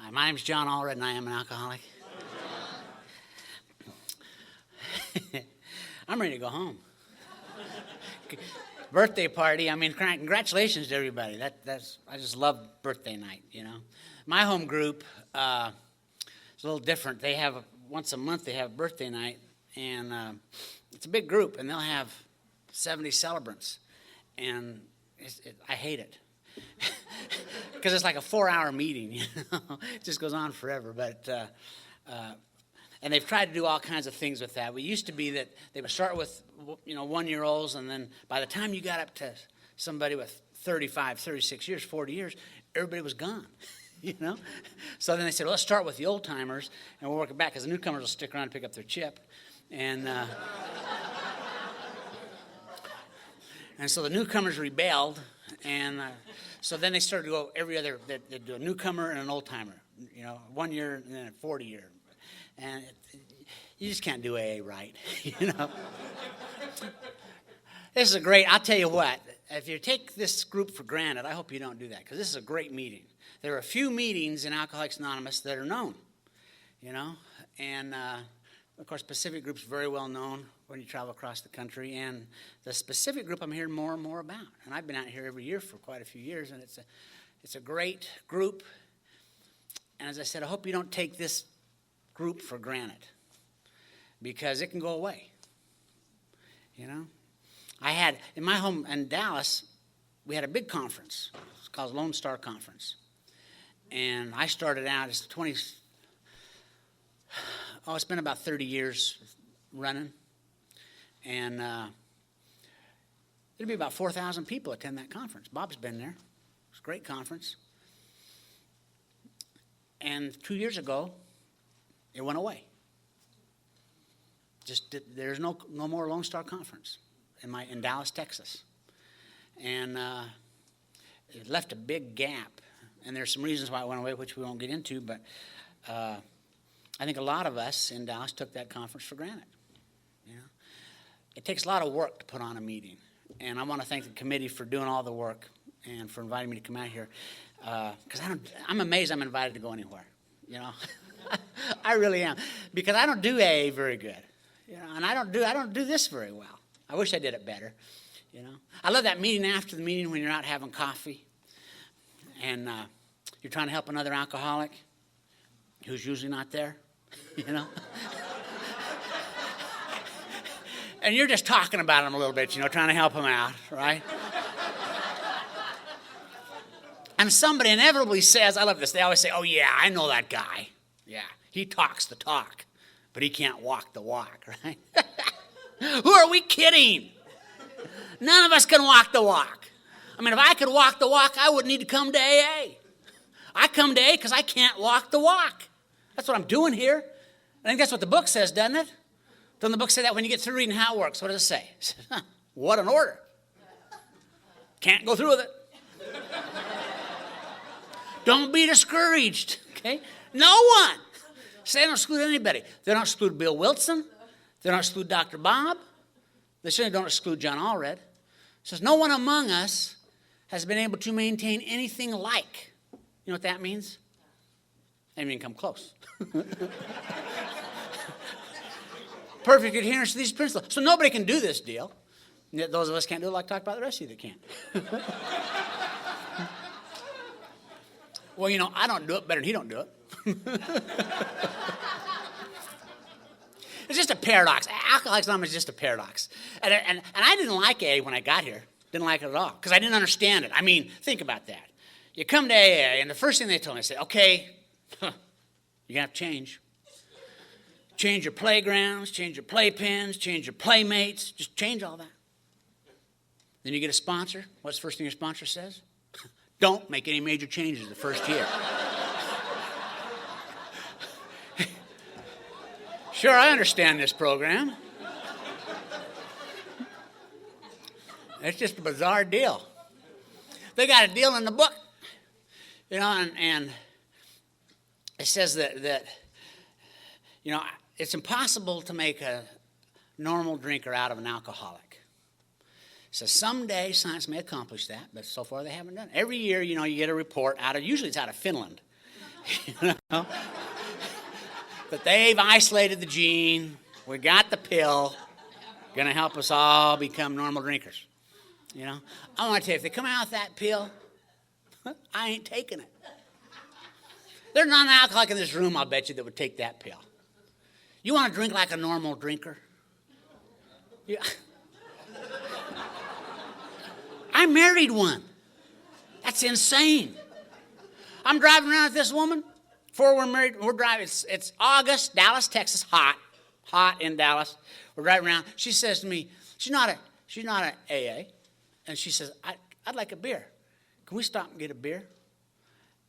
Hi, my name's John Allred, and I am an alcoholic. I'm ready to go home. Birthday party. I mean, congratulations to everybody. That's I just love birthday night. You know, my home group is a little different. They have once a month. They have birthday night, and it's a big group, and they'll have 70 celebrants, and I hate it. Because it's like a 4-hour meeting, you know, it just goes on forever. But and they've tried to do all kinds of things with that. We used to be that they would start with 1-year-olds, and then by the time you got up to somebody with 35, 36 years, 40 years, everybody was gone, you know. So then they said, well, let's start with the old timers, and we'll work it back because the newcomers will stick around and pick up their chip, and so the newcomers rebelled. And so then they started to go every other, they'd do a newcomer and an old timer, 1 year and then a 40 year. And you just can't do AA right, you know. This is a great, I'll tell you what, if you take this group for granted, I hope you don't do that, because this is a great meeting. There are a few meetings in Alcoholics Anonymous that are known, and of course, Pacific Group's very well known when you travel across the country, and the specific group I'm hearing more and more about. And I've been out here every year for quite a few years, and it's a great group. And as I said, I hope you don't take this group for granted, because it can go away. I had, in my home in Dallas, we had a big conference. It's called Lone Star Conference. And I started out as it's been about 30 years running. And there'll be about 4,000 people attend that conference. Bob's been there. It's a great conference. And 2 years ago, it went away. There's no more Lone Star Conference in Dallas, Texas. And it left a big gap. And there's some reasons why it went away, which we won't get into, but I think a lot of us in Dallas took that conference for granted. It takes a lot of work to put on a meeting, and I want to thank the committee for doing all the work and for inviting me to come out here. Because I'm amazed I'm invited to go anywhere. I really am, because I don't do AA very good, and I don't do this very well. I wish I did it better. I love that meeting after the meeting when you're out having coffee, and you're trying to help another alcoholic who's usually not there. And you're just talking about him a little bit, trying to help him out, right? And somebody inevitably says, I love this, they always say, oh yeah, I know that guy. Yeah, he talks the talk, but he can't walk the walk, right? Who are we kidding? None of us can walk the walk. I mean, if I could walk the walk, I wouldn't need to come to AA. I come to AA because I can't walk the walk. That's what I'm doing here. I think that's what the book says, doesn't it? Doesn't the book say that when you get through reading how it works? What does it say? What an order. Can't go through with it. Don't be discouraged, okay? No one. Say they don't exclude anybody. They don't exclude Bill Wilson. They don't exclude Dr. Bob. They certainly don't exclude John Allred. It says no one among us has been able to maintain anything like. You know what that means? I didn't even come close. Perfect adherence to these principles. So nobody can do this deal. Those of us can't do it like talk about the rest of you that can't. Well, I don't do it better than he don't do it. It's just a paradox. Alcoholics Anonymous is just a paradox. And I didn't like AA when I got here. Didn't like it at all, because I didn't understand it. I mean, think about that. You come to AA, and the first thing they told me, they said, okay, you're going to have to change. Change your playgrounds, change your playpens, change your playmates. Just change all that. Then you get a sponsor. What's the first thing your sponsor says? Don't make any major changes the first year. Sure, I understand this program. It's just a bizarre deal. They got a deal in the book, and it says that it's impossible to make a normal drinker out of an alcoholic. So someday science may accomplish that, but so far they haven't done it. Every year, you get a report usually it's out of Finland. You know? But they've isolated the gene. We got the pill. Going to help us all become normal drinkers. You know? I want to tell you, if they come out with that pill, I ain't taking it. There's not an alcoholic in this room, I'll bet you, that would take that pill. You want to drink like a normal drinker? Yeah. I married one. That's insane. I'm driving around with this woman. Before we're married, we're driving. It's August, Dallas, Texas, hot in Dallas. We're driving around. She says to me, she's not an AA, and she says, I'd like a beer. Can we stop and get a beer?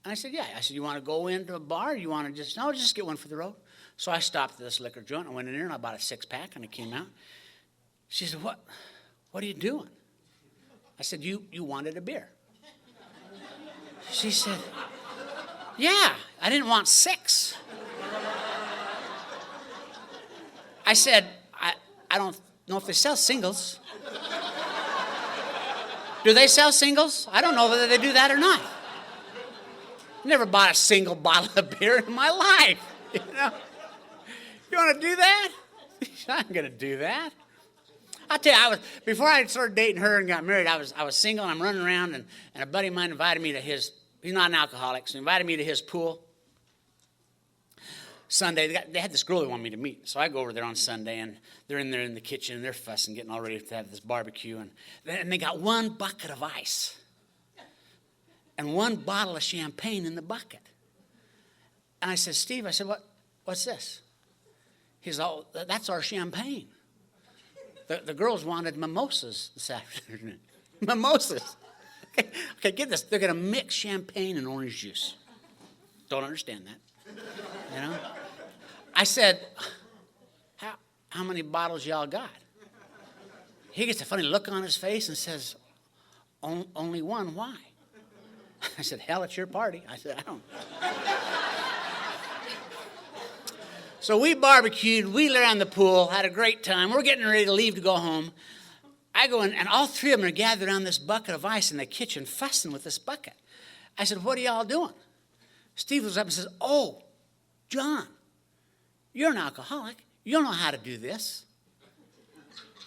And I said, yeah. I said, you want to go into a bar? Or you want to just get one for the road? So I stopped at this liquor joint. I went in there and I bought a 6-pack and I came out. She said, what are you doing? I said, you wanted a beer. She said, yeah, I didn't want 6. I said, I don't know if they sell singles. Do they sell singles? I don't know whether they do that or not. Never bought a single bottle of beer in my life. You know? You want to do that? I'm going to do that. I'll tell you, before I started dating her and got married, I was single and I'm running around and a buddy of mine invited me to his, he's not an alcoholic, so he invited me to his pool. Sunday, they had this girl they wanted me to meet. So I go over there on Sunday and they're in there in the kitchen and they're fussing, getting all ready to have this barbecue. And they got 1 bucket of ice and 1 bottle of champagne in the bucket. And I said, Steve, I said, what's this? He said, oh, that's our champagne. The girls wanted mimosas this afternoon. Mimosas. Okay, get this. They're going to mix champagne and orange juice. Don't understand that. You know? I said, how many bottles y'all got? He gets a funny look on his face and says, only 1, why? I said, hell, it's your party. I said, I don't. So we barbecued, we lay on the pool, had a great time. We're getting ready to leave to go home. I go in, and all 3 of them are gathered around this bucket of ice in the kitchen, fussing with this bucket. I said, what are y'all doing? Steve was up and says, oh, John, you're an alcoholic. You don't know how to do this.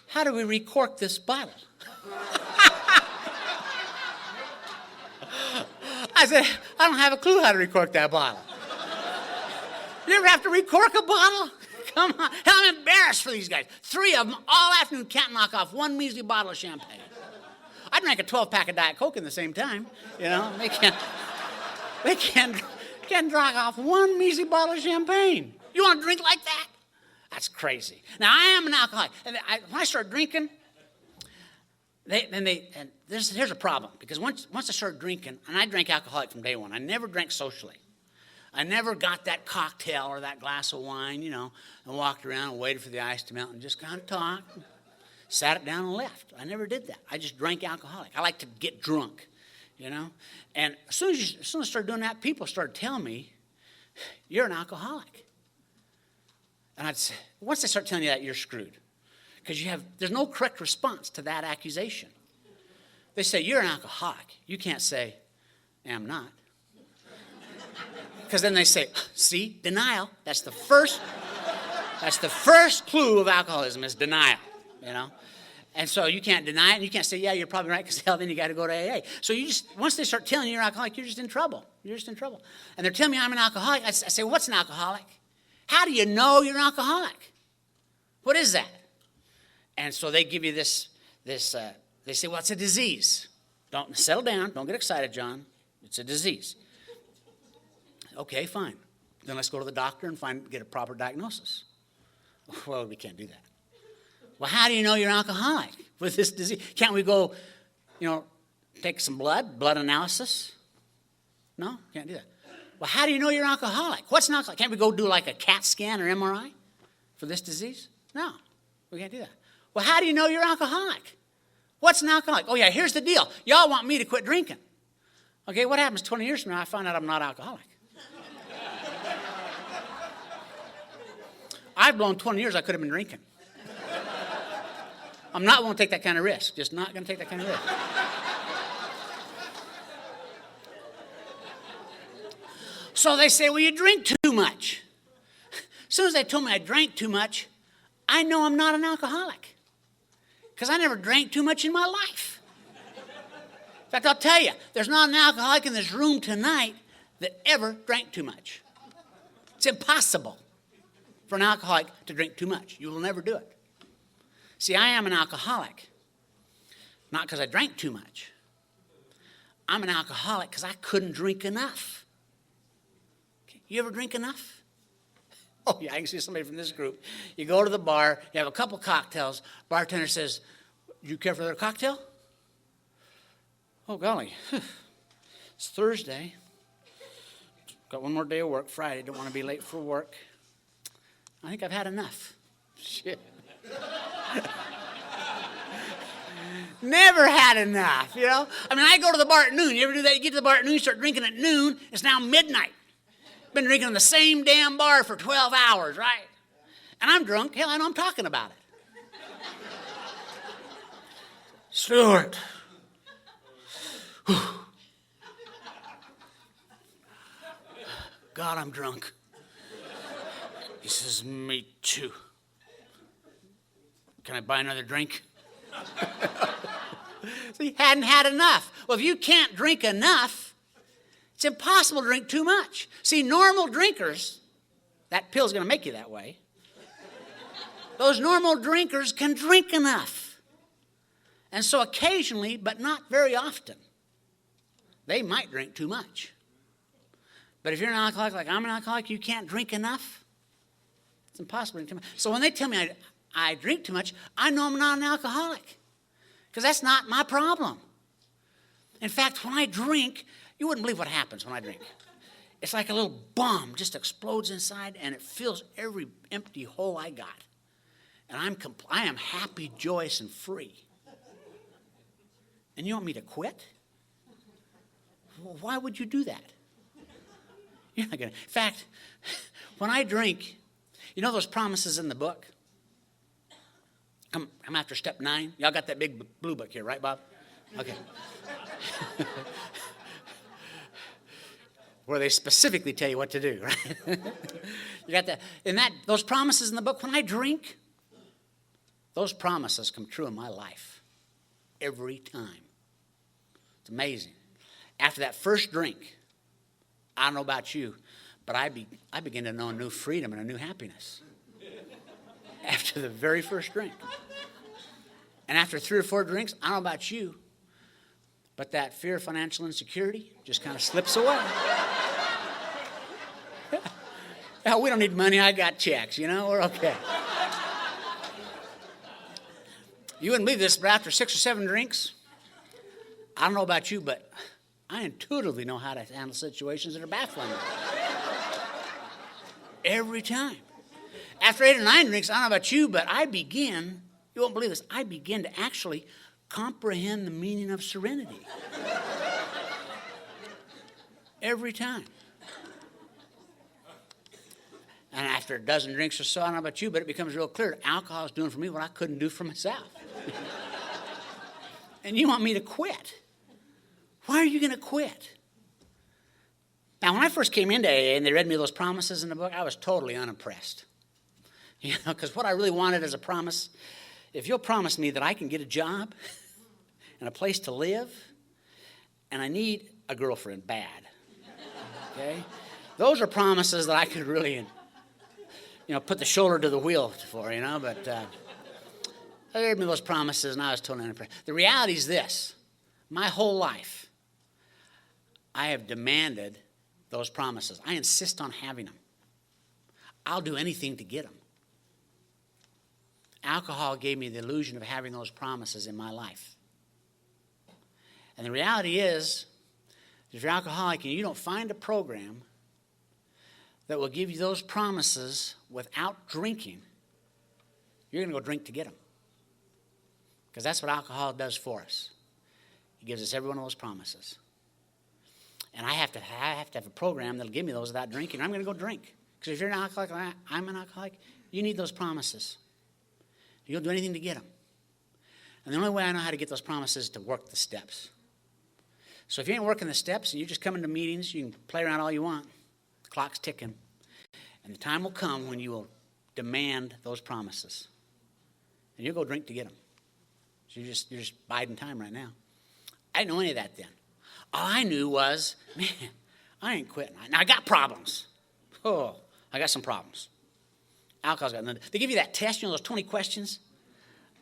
How do we recork this bottle? I said, I don't have a clue how to recork that bottle. You ever have to recork a bottle? Come on. Hell, I'm embarrassed for these guys. 3 of them all afternoon can't knock off 1 measly bottle of champagne. I drank a 12-pack of Diet Coke in the same time. You know, they can't knock off 1 measly bottle of champagne. You want to drink like that? That's crazy. Now, I am an alcoholic. And when I start drinking, here's a problem. Because once I started drinking, and I drank alcoholic from day one. I never drank socially. I never got that cocktail or that glass of wine, you know, and walked around and waited for the ice to melt and just kind of talked, sat it down and left. I never did that. I just drank alcoholic. I like to get drunk, you know. And as soon as I started doing that, people started telling me, you're an alcoholic. And I'd say, once they start telling you that, you're screwed. Because there's no correct response to that accusation. They say, you're an alcoholic. You can't say, I'm not. Because then they say, see, denial. That's the first clue of alcoholism is denial, you know. And so you can't deny it, and you can't say, yeah, you're probably right, because hell, then you got to go to AA. So once they start telling you you're an alcoholic, you're just in trouble. You're just in trouble. And they're telling me I'm an alcoholic. I say, what's an alcoholic? How do you know you're an alcoholic? What is that? And so they give you this they say, well, it's a disease. Don't settle down. Don't get excited, John. It's a disease. Okay, fine. Then let's go to the doctor and get a proper diagnosis. Well, we can't do that. Well, how do you know you're an alcoholic with this disease? Can't we go, take some blood analysis? No, can't do that. Well, how do you know you're an alcoholic? What's an alcoholic? Can't we go do like a CAT scan or MRI for this disease? No, we can't do that. Well, how do you know you're an alcoholic? What's an alcoholic? Oh, yeah, here's the deal. Y'all want me to quit drinking. Okay, what happens 20 years from now? I find out I'm not alcoholic. I've blown 20 years I could have been drinking. I'm not going to take that kind of risk. Just not going to take that kind of risk. So they say, well, you drink too much. As soon as they told me I drank too much, I know I'm not an alcoholic. Because I never drank too much in my life. In fact, I'll tell you, there's not an alcoholic in this room tonight that ever drank too much. It's impossible for an alcoholic to drink too much. You will never do it. See, I am an alcoholic, not because I drank too much. I'm an alcoholic because I couldn't drink enough. Okay. You ever drink enough? Oh, yeah, I can see somebody from this group. You go to the bar, you have a couple cocktails. Bartender says, "Do you care for another cocktail?" Oh, golly, it's Thursday. Got one more day of work, Friday. Don't want to be late for work. I think I've had enough. Shit. Never had enough, you know? I mean, I go to the bar at noon. You ever do that? You get to the bar at noon, you start drinking at noon. It's now midnight. Been drinking in the same damn bar for 12 hours, right? And I'm drunk. Hell, I know I'm talking about it. Stuart. God, I'm drunk. He says, me too. Can I buy another drink? So he hadn't had enough. Well, if you can't drink enough, it's impossible to drink too much. See, normal drinkers, that pill's going to make you that way. Those normal drinkers can drink enough. And so occasionally, but not very often, they might drink too much. But if you're an alcoholic like I'm an alcoholic, you can't drink enough. It's impossible to drink too much. So when they tell me I drink too much, I know I'm not an alcoholic. Because that's not my problem. In fact, when I drink, you wouldn't believe what happens when I drink. It's like a little bomb just explodes inside, and it fills every empty hole I got. And I am happy, joyous, and free. And you want me to quit? Well, why would you do that? You're not gonna. In fact, when I drink, you know those promises in the book? I'm after step 9. Y'all got that big blue book here, right, Bob? Okay. Where they specifically tell you what to do, right? You got that. Those promises in the book, when I drink, those promises come true in my life. Every time. It's amazing. After that first drink, I don't know about you, but I begin to know a new freedom and a new happiness. After the very first drink. And after 3 or 4 drinks, I don't know about you, but that fear of financial insecurity just kind of slips away. Now, we don't need money. I got checks, you know. We're okay. You wouldn't believe this, but after 6 or 7 drinks, I don't know about you, but I intuitively know how to handle situations that are baffling me. Every time. After 8 or 9 drinks, I don't know about you, but you won't believe this, I begin to actually comprehend the meaning of serenity. Every time. And after a dozen drinks or so, I don't know about you, but it becomes real clear. Alcohol is doing for me what I couldn't do for myself. And you want me to quit. Why are you going to quit? Now, when I first came into AA and they read me those promises in the book, I was totally unimpressed. You know, because what I really wanted as a promise, if you'll promise me that I can get a job and a place to live, and I need a girlfriend bad, okay? Those are promises that I could really, put the shoulder to the wheel for, but they gave me those promises, and I was totally unimpressed. The reality is this. My whole life, I have demanded those promises. I insist on having them. I'll do anything to get them. Alcohol gave me the illusion of having those promises in my life. And the reality is, if you're alcoholic and you don't find a program that will give you those promises without drinking, you're going to go drink to get them. Because that's what alcohol does for us. It gives us every one of those promises. And I have to have a program that'll give me those without drinking. I'm going to go drink. Because if you're an alcoholic, like I'm an alcoholic, you need those promises. You'll do anything to get them. And the only way I know how to get those promises is to work the steps. So if you ain't working the steps and you're just coming to meetings, you can play around all you want. The clock's ticking. And the time will come when you will demand those promises. And you'll go drink to get them. So you're just biding time right now. I didn't know any of that then. All I knew was, man, I ain't quitting. Now, I got problems. Oh, I got some problems. Alcohol's got nothing. They give you that test, those 20 questions.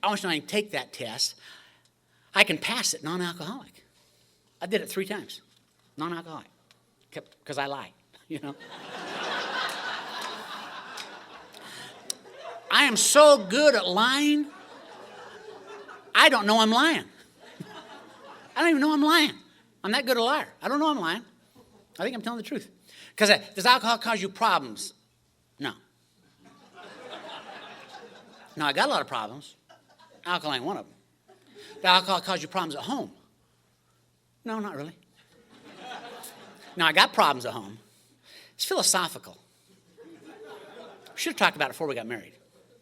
I want you to know I can take that test. I can pass it non-alcoholic. I did it 3 times. Non-alcoholic. Because I lie, I am so good at lying, I don't know I'm lying. I don't even know I'm lying. I'm that good a liar. I don't know I'm lying. I think I'm telling the truth. Because does alcohol cause you problems? No. No, I got a lot of problems. Alcohol ain't one of them. Does alcohol cause you problems at home? No, not really. Now, I got problems at home. It's philosophical. We should have talked about it before we got married.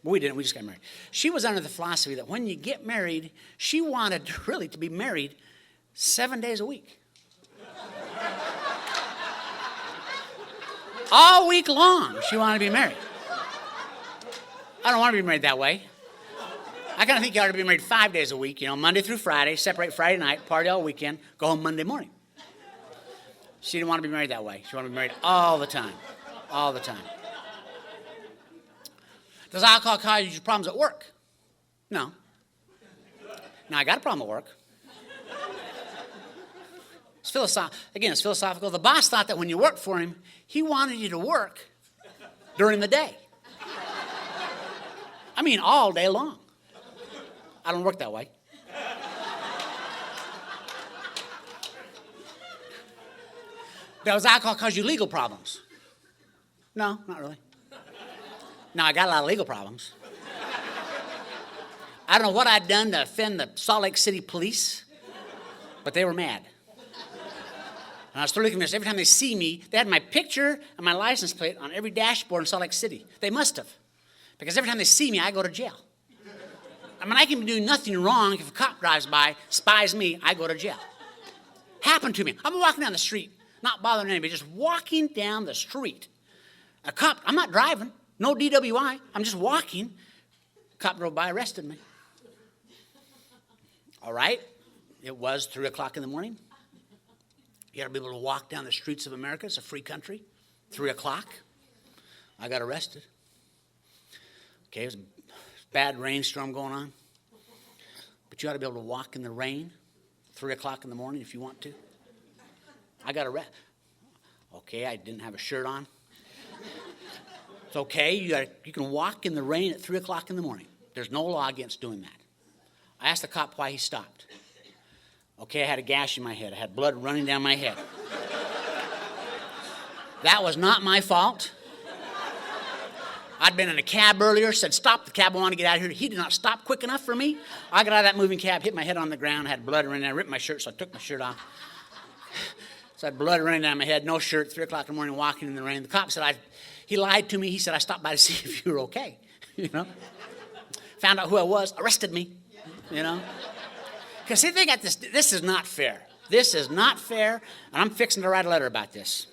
But we didn't. We just got married. She was under the philosophy that when you get married, she wanted really to be married 7 days a week. All week long, she wanted to be married. I don't want to be married that way. I kind of think you ought to be married 5 days a week, Monday through Friday, separate Friday night, party all weekend, go home Monday morning. She didn't want to be married that way. She wanted to be married all the time. All the time. Does alcohol cause you problems at work? No. Now, I got a problem at work. It's philosophical. The boss thought that when you worked for him, he wanted you to work during the day. I mean, all day long. I don't work that way. Does alcohol cause you legal problems? No, not really. Now, I got a lot of legal problems. I don't know what I'd done to offend the Salt Lake City police, but they were mad. And I was totally convinced every time they see me, they had my picture and my license plate on every dashboard in Salt Lake City. They must have. Because every time they see me, I go to jail. I mean, I can be doing nothing wrong. If a cop drives by, spies me, I go to jail. Happened to me. I'm walking down the street, not bothering anybody, just walking down the street. A cop, I'm not driving, no DWI, I'm just walking. A cop drove by, arrested me. All right, it was 3 o'clock in the morning. You got to be able to walk down the streets of America. It's a free country. 3 o'clock. I got arrested. Okay, it was a bad rainstorm going on. But you ought to be able to walk in the rain 3 o'clock in the morning if you want to. I got arrested. Okay, I didn't have a shirt on. It's okay. You can walk in the rain at 3 o'clock in the morning. There's no law against doing that. I asked the cop why he stopped. Okay, I had a gash in my head. I had blood running down my head. That was not my fault. I'd been in a cab earlier, said, stop the cab, I want to get out of here. He did not stop quick enough for me. I got out of that moving cab, hit my head on the ground, had blood running. I ripped my shirt, so I took my shirt off. So I had blood running down my head, no shirt, 3 o'clock in the morning, walking in the rain. The cop said, he lied to me. He said, I stopped by to see if you were okay. Found out who I was, arrested me, Because see, they got this. This is not fair. This is not fair, and I'm fixing to write a letter about this.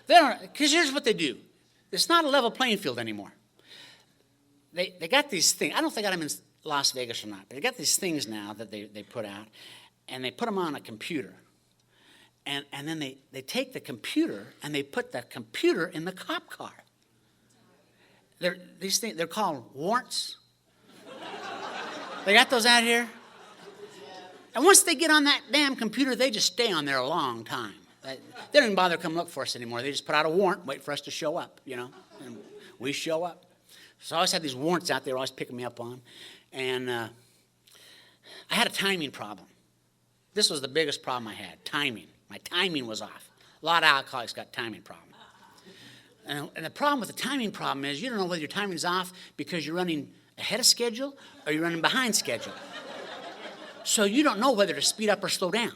Because here's what they do. It's not a level playing field anymore. They got these things. I don't think I got them in Las Vegas or not, but they got these things now that they put out, and they put them on a computer. And then they take the computer, and they put the computer in the cop car. These things, they're called warrants. They got those out here. And once they get on that damn computer, they just stay on there a long time. They don't even bother to come look for us anymore. They just put out a warrant, wait for us to show up, and we show up. So I always had these warrants out there, always picking me up on. And I had a timing problem. This was the biggest problem I had, timing. My timing was off. A lot of alcoholics got timing problems. And the problem with the timing problem is you don't know whether your timing's off because you're running ahead of schedule or you're running behind schedule. So you don't know whether to speed up or slow down.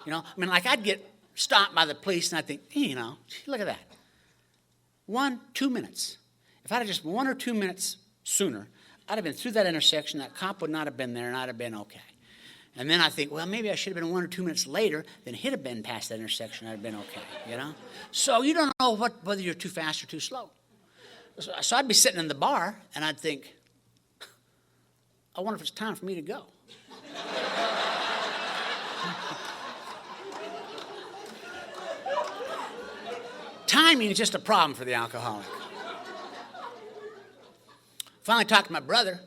Like I'd get stopped by the police and I'd think, look at that. 1, 2 minutes. If I'd have just 1 or 2 minutes sooner, I'd have been through that intersection, that cop would not have been there, and I'd have been okay. And then I think, well, maybe I should have been 1 or 2 minutes later, then hit have been past that intersection, I'd have been okay, you know? So you don't know whether you're too fast or too slow. So I'd be sitting in the bar, and I'd think, I wonder if it's time for me to go. Timing is just a problem for the alcoholic. Finally talked to my brother.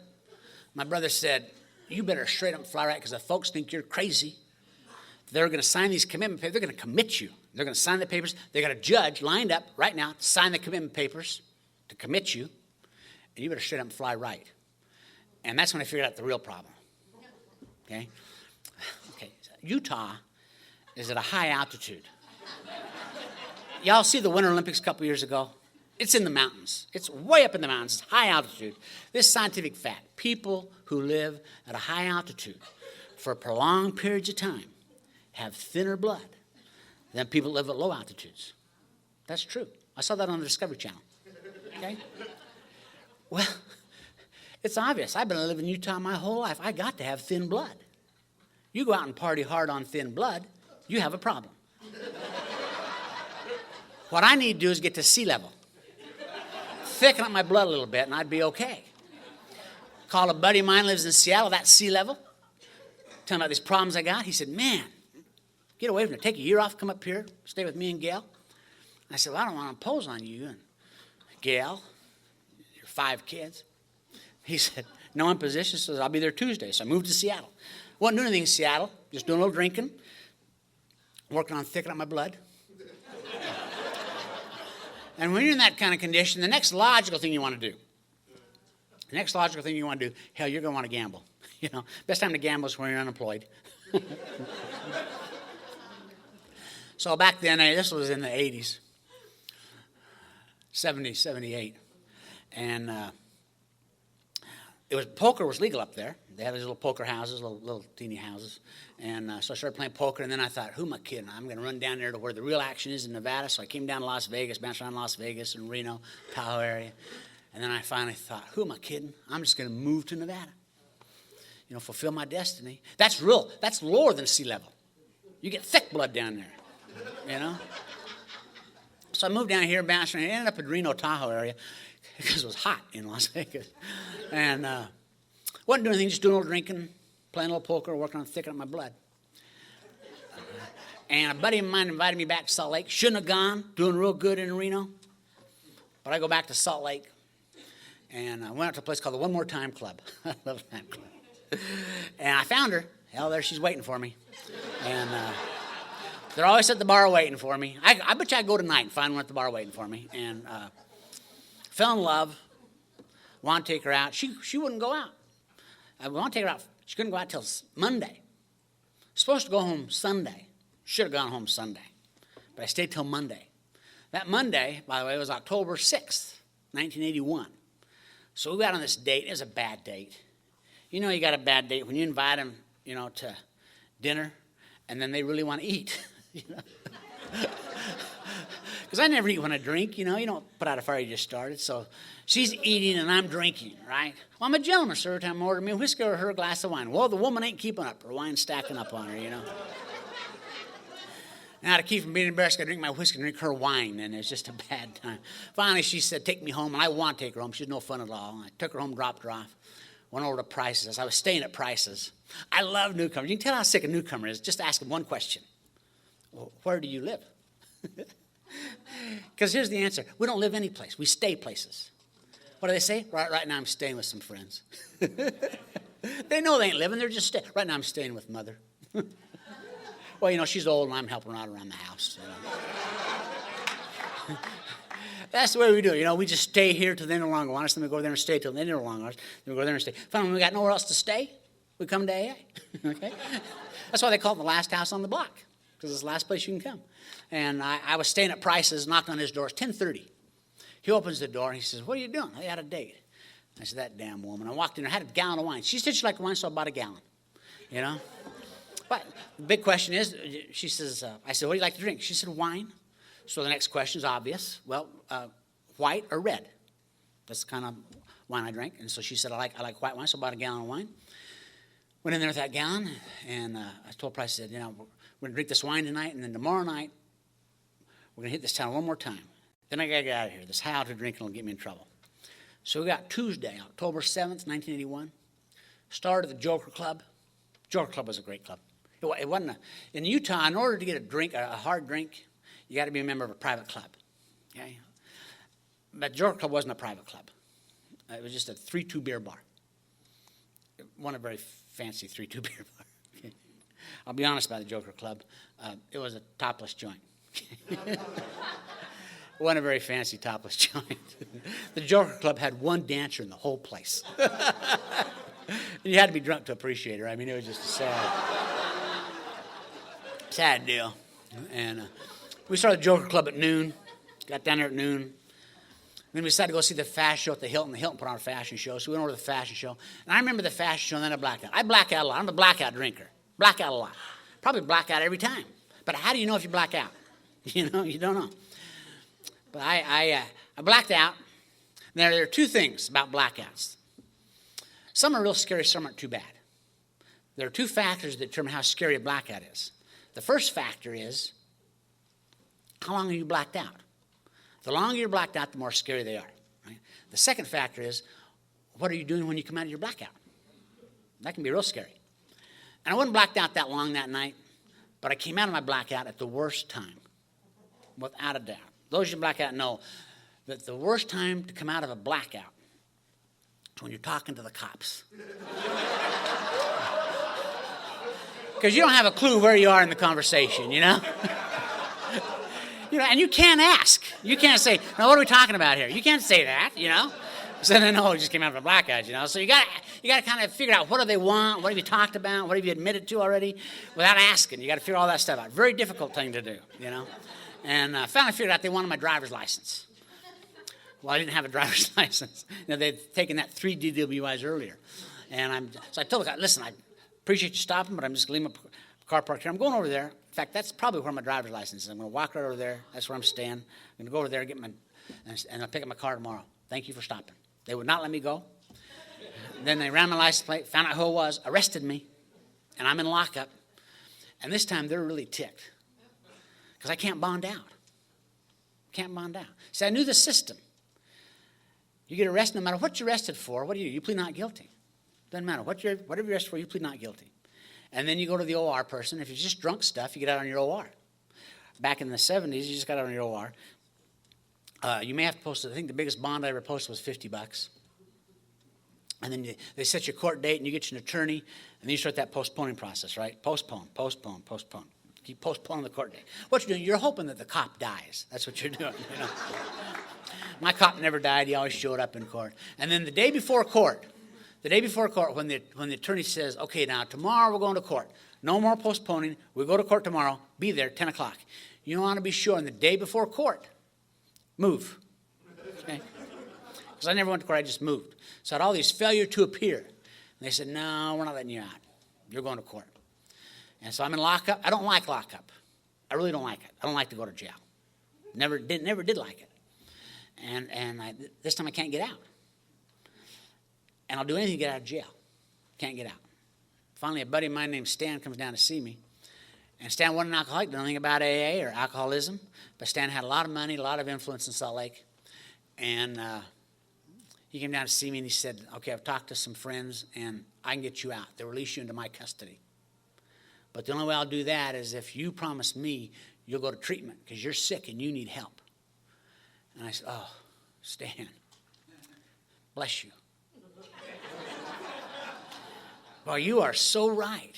My brother said, you better straight up fly right, because if folks think you're crazy, they're going to sign these commitment papers. They're going to commit you. They're going to sign the papers. They got a judge lined up right now to sign the commitment papers to commit you, and you better straight up fly right. And that's when I figured out the real problem. Okay? Utah is at a high altitude. Y'all see the Winter Olympics a couple years ago? It's in the mountains. It's way up in the mountains. It's high altitude. This is scientific fact. People who live at a high altitude for prolonged periods of time have thinner blood than people who live at low altitudes. That's true. I saw that on the Discovery Channel. Okay? Well, it's obvious. I've been living in Utah my whole life. I got to have thin blood. You go out and party hard on thin blood, you have a problem. What I need to do is get to sea level. Thicken up my blood a little bit, and I'd be okay. Call a buddy of mine, lives in Seattle, that's sea level. Tell him about these problems I got. He said, man, get away from it. Take a year off, come up here, stay with me and Gail. I said, well, I don't want to impose on you and Gail, your 5 kids. He said, no imposition. He says, I'll be there Tuesday. So I moved to Seattle. Wasn't doing anything in Seattle, just doing a little drinking, working on thickening up my blood. And when you're in that kind of condition, the next logical thing you want to do, you're going to want to gamble. You know, best time to gamble is when you're unemployed. So back then, this was in the 80s, 70, 78. And poker was legal up there. They had these little poker houses, little teeny houses. And so I started playing poker, and then I thought, who am I kidding? I'm going to run down there to where the real action is in Nevada. So I came down to Las Vegas, bounced around Las Vegas and Reno, Tahoe area. And then I finally thought, who am I kidding? I'm just going to move to Nevada. You know, fulfill my destiny. That's real. That's lower than sea level. You get thick blood down there, you know? So I moved down here, bounced around, and ended up in Reno, Tahoe area because it was hot in Las Vegas. And wasn't doing anything, just doing a little drinking, playing a little poker, working on thickening up my blood. And a buddy of mine invited me back to Salt Lake. Shouldn't have gone, doing real good in Reno. But I go back to Salt Lake, and I went out to a place called the One More Time Club. I love that club. And I found her. Hell, there she's waiting for me. And they're always at the bar waiting for me. I bet you I'd go tonight and find one at the bar waiting for me. And fell in love. Want to take her out. She wouldn't go out. I want to take her out. She couldn't go out till Monday. Supposed to go home Sunday. Should have gone home Sunday. But I stayed till Monday. That Monday, by the way, was October 6th, 1981. So we got on this date. It was a bad date. You know you got a bad date when you invite them, you know, to dinner, and then they really want to eat. You know? Because I never eat when I drink, you know. You don't put out a fire you just started. So she's eating and I'm drinking, right? Well, I'm a gentleman, sir. Every time I order me a whiskey or her a glass of wine. Well, the woman ain't keeping up. Her wine's stacking up on her, you know. Now, to keep from being embarrassed, I drink my whiskey and drink her wine, and it's just a bad time. Finally, she said, take me home, and I want to take her home. She's no fun at all. I took her home, dropped her off, went over to Price's. I was staying at Price's. I love newcomers. You can tell how sick a newcomer is. Just ask them one question. Well, where do you live? Because here's the answer. We don't live any place. We stay places. What do they say? Right now I'm staying with some friends. They know they ain't living. They're just staying. Right now I'm staying with Mother. Well, you know, she's old and I'm helping her out around the house. You know. That's the way we do it. You know, we just stay here till they no longer want us. Then we go there and stay till they no longer want us. Then we go there and stay. Finally, when we got nowhere else to stay, we come to AA. Okay? That's why they call it the last house on the block, because it's the last place you can come. And I was staying at Price's, knocked on his door. It's 10:30. He opens the door and he says, what are you doing? I had a date. I said, that damn woman. I walked in there, had a gallon of wine. She said she liked wine, so I bought a gallon. You know? But the big question is, she says, I said, what do you like to drink? She said, wine. So the next question is obvious. Well, white or red? That's the kind of wine I drank. And so she said, I like white wine, so I bought a gallon of wine. Went in there with that gallon, and I told Price, I said, we're going to drink this wine tonight, and then tomorrow night, we're going to hit this town one more time. Then I got to get out of here. This high altitude drinking will get me in trouble. So we got Tuesday, October 7th, 1981. Started at the Joker Club. Joker Club was a great club. It wasn't in Utah, in order to get a drink, a hard drink, you got to be a member of a private club. Okay? But Joker Club wasn't a private club. It was just a 3-2 beer bar. It wasn't a very fancy 3-2 beer bar. Okay? I'll be honest about the Joker Club. It was a topless joint. It wasn't a very fancy topless joint. The Joker Club had one dancer in the whole place. You had to be drunk to appreciate her. I mean, it was just a sad deal. And we started the Joker Club at noon. Got down there at noon. Then we decided to go see the fashion show at the Hilton. The Hilton put on a fashion show, so we went over to the fashion show. And I remember the fashion show, and then I blacked out. I black out a lot. I'm a blackout drinker. Black out a lot. Probably black out every time. But how do you know if you black out? You don't know. But I blacked out. There are two things about blackouts. Some are real scary, some aren't too bad. There are two factors that determine how scary a blackout is. The first factor is, how long are you blacked out? The longer you're blacked out, the more scary they are. Right? The second factor is, what are you doing when you come out of your blackout? That can be real scary. And I wasn't blacked out that long that night, but I came out of my blackout at the worst time, without a doubt. Those who black out know that the worst time to come out of a blackout is when you're talking to the cops. Because you don't have a clue where you are in the conversation, and you can't ask. You can't say, "No, what are we talking about here?" You can't say that, So then, we just came out of a blackout, So you got to kind of figure out, what do they want? What have you talked about? What have you admitted to already? Without asking, you got to figure all that stuff out. Very difficult thing to do, And finally figured out they wanted my driver's license. Well, I didn't have a driver's license. They'd taken that 3 DWIs earlier, so I told the guy, "Listen, I appreciate you stopping, but I'm just going to leave my car parked here. I'm going over there. In fact, that's probably where my driver's license is. I'm going to walk right over there. That's where I'm staying. I'm going to go over there, and I'll pick up my car tomorrow. Thank you for stopping." They would not let me go. Then they ran my license plate, found out who it was, arrested me, and I'm in lockup. And this time they're really ticked because I can't bond out. Can't bond out. See, I knew the system. You get arrested, no matter what you're arrested for, what do? You plead not guilty. Doesn't matter. Whatever you're arrested for, you plead not guilty. And then you go to the OR person. If it's just drunk stuff, you get out on your OR. Back in the 70s, you just got out on your OR. You may have to post, I think the biggest bond I ever posted was $50. And then they set your court date, and you get you an attorney, and then you start that postponing process, right? Postpone. Keep postponing the court date. What you're doing, you're hoping that the cop dies. That's what you're doing, My cop never died. He always showed up in court. And then the day before court, when the attorney says, "Okay, now tomorrow we're going to court. No more postponing. We go to court tomorrow. Be there 10 o'clock. You want to be sure on the day before court, move." Okay? Because I never went to court. I just moved. So I had all these failure to appear. And they said, "No, we're not letting you out. You're going to court." And so I'm in lockup. I don't like lockup. I really don't like it. I don't like to go to jail. Never did like it. And this time I can't get out. And I'll do anything to get out of jail. Can't get out. Finally, a buddy of mine named Stan comes down to see me. And Stan wasn't an alcoholic, didn't know anything about AA or alcoholism. But Stan had a lot of money, a lot of influence in Salt Lake. And he came down to see me, and he said, "Okay, I've talked to some friends, and I can get you out. They'll release you into my custody. But the only way I'll do that is if you promise me you'll go to treatment because you're sick and you need help." And I said, "Oh, Stan, bless you. Well, you are so right.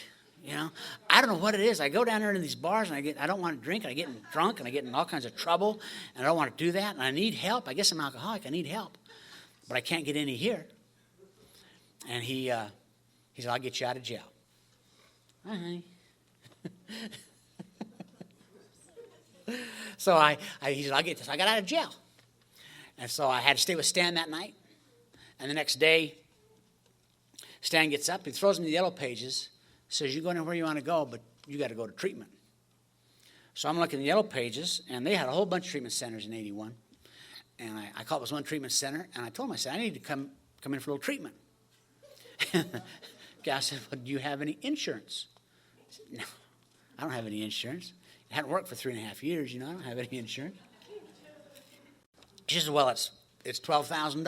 I don't know what it is. I go down there into these bars, and I don't want to drink, and I get drunk, and I get in all kinds of trouble, and I don't want to do that, and I need help. I guess I'm an alcoholic. I need help. But I can't get any here." And he said, "I'll get you out of jail." All right. So he said, "I'll get this." I got out of jail. And so I had to stay with Stan that night. And the next day, Stan gets up, he throws me the yellow pages, says, "You go anywhere you want to go, but you got to go to treatment." So I'm looking at the yellow pages, and they had a whole bunch of treatment centers in 81. And I called this one treatment center, and I told him, I said, "I need to come in for a little treatment." Gal said, well, do you have any insurance? I said, no, I don't have any insurance. I hadn't worked for 3.5 years, I don't have any insurance. She said, well, it's $12,000.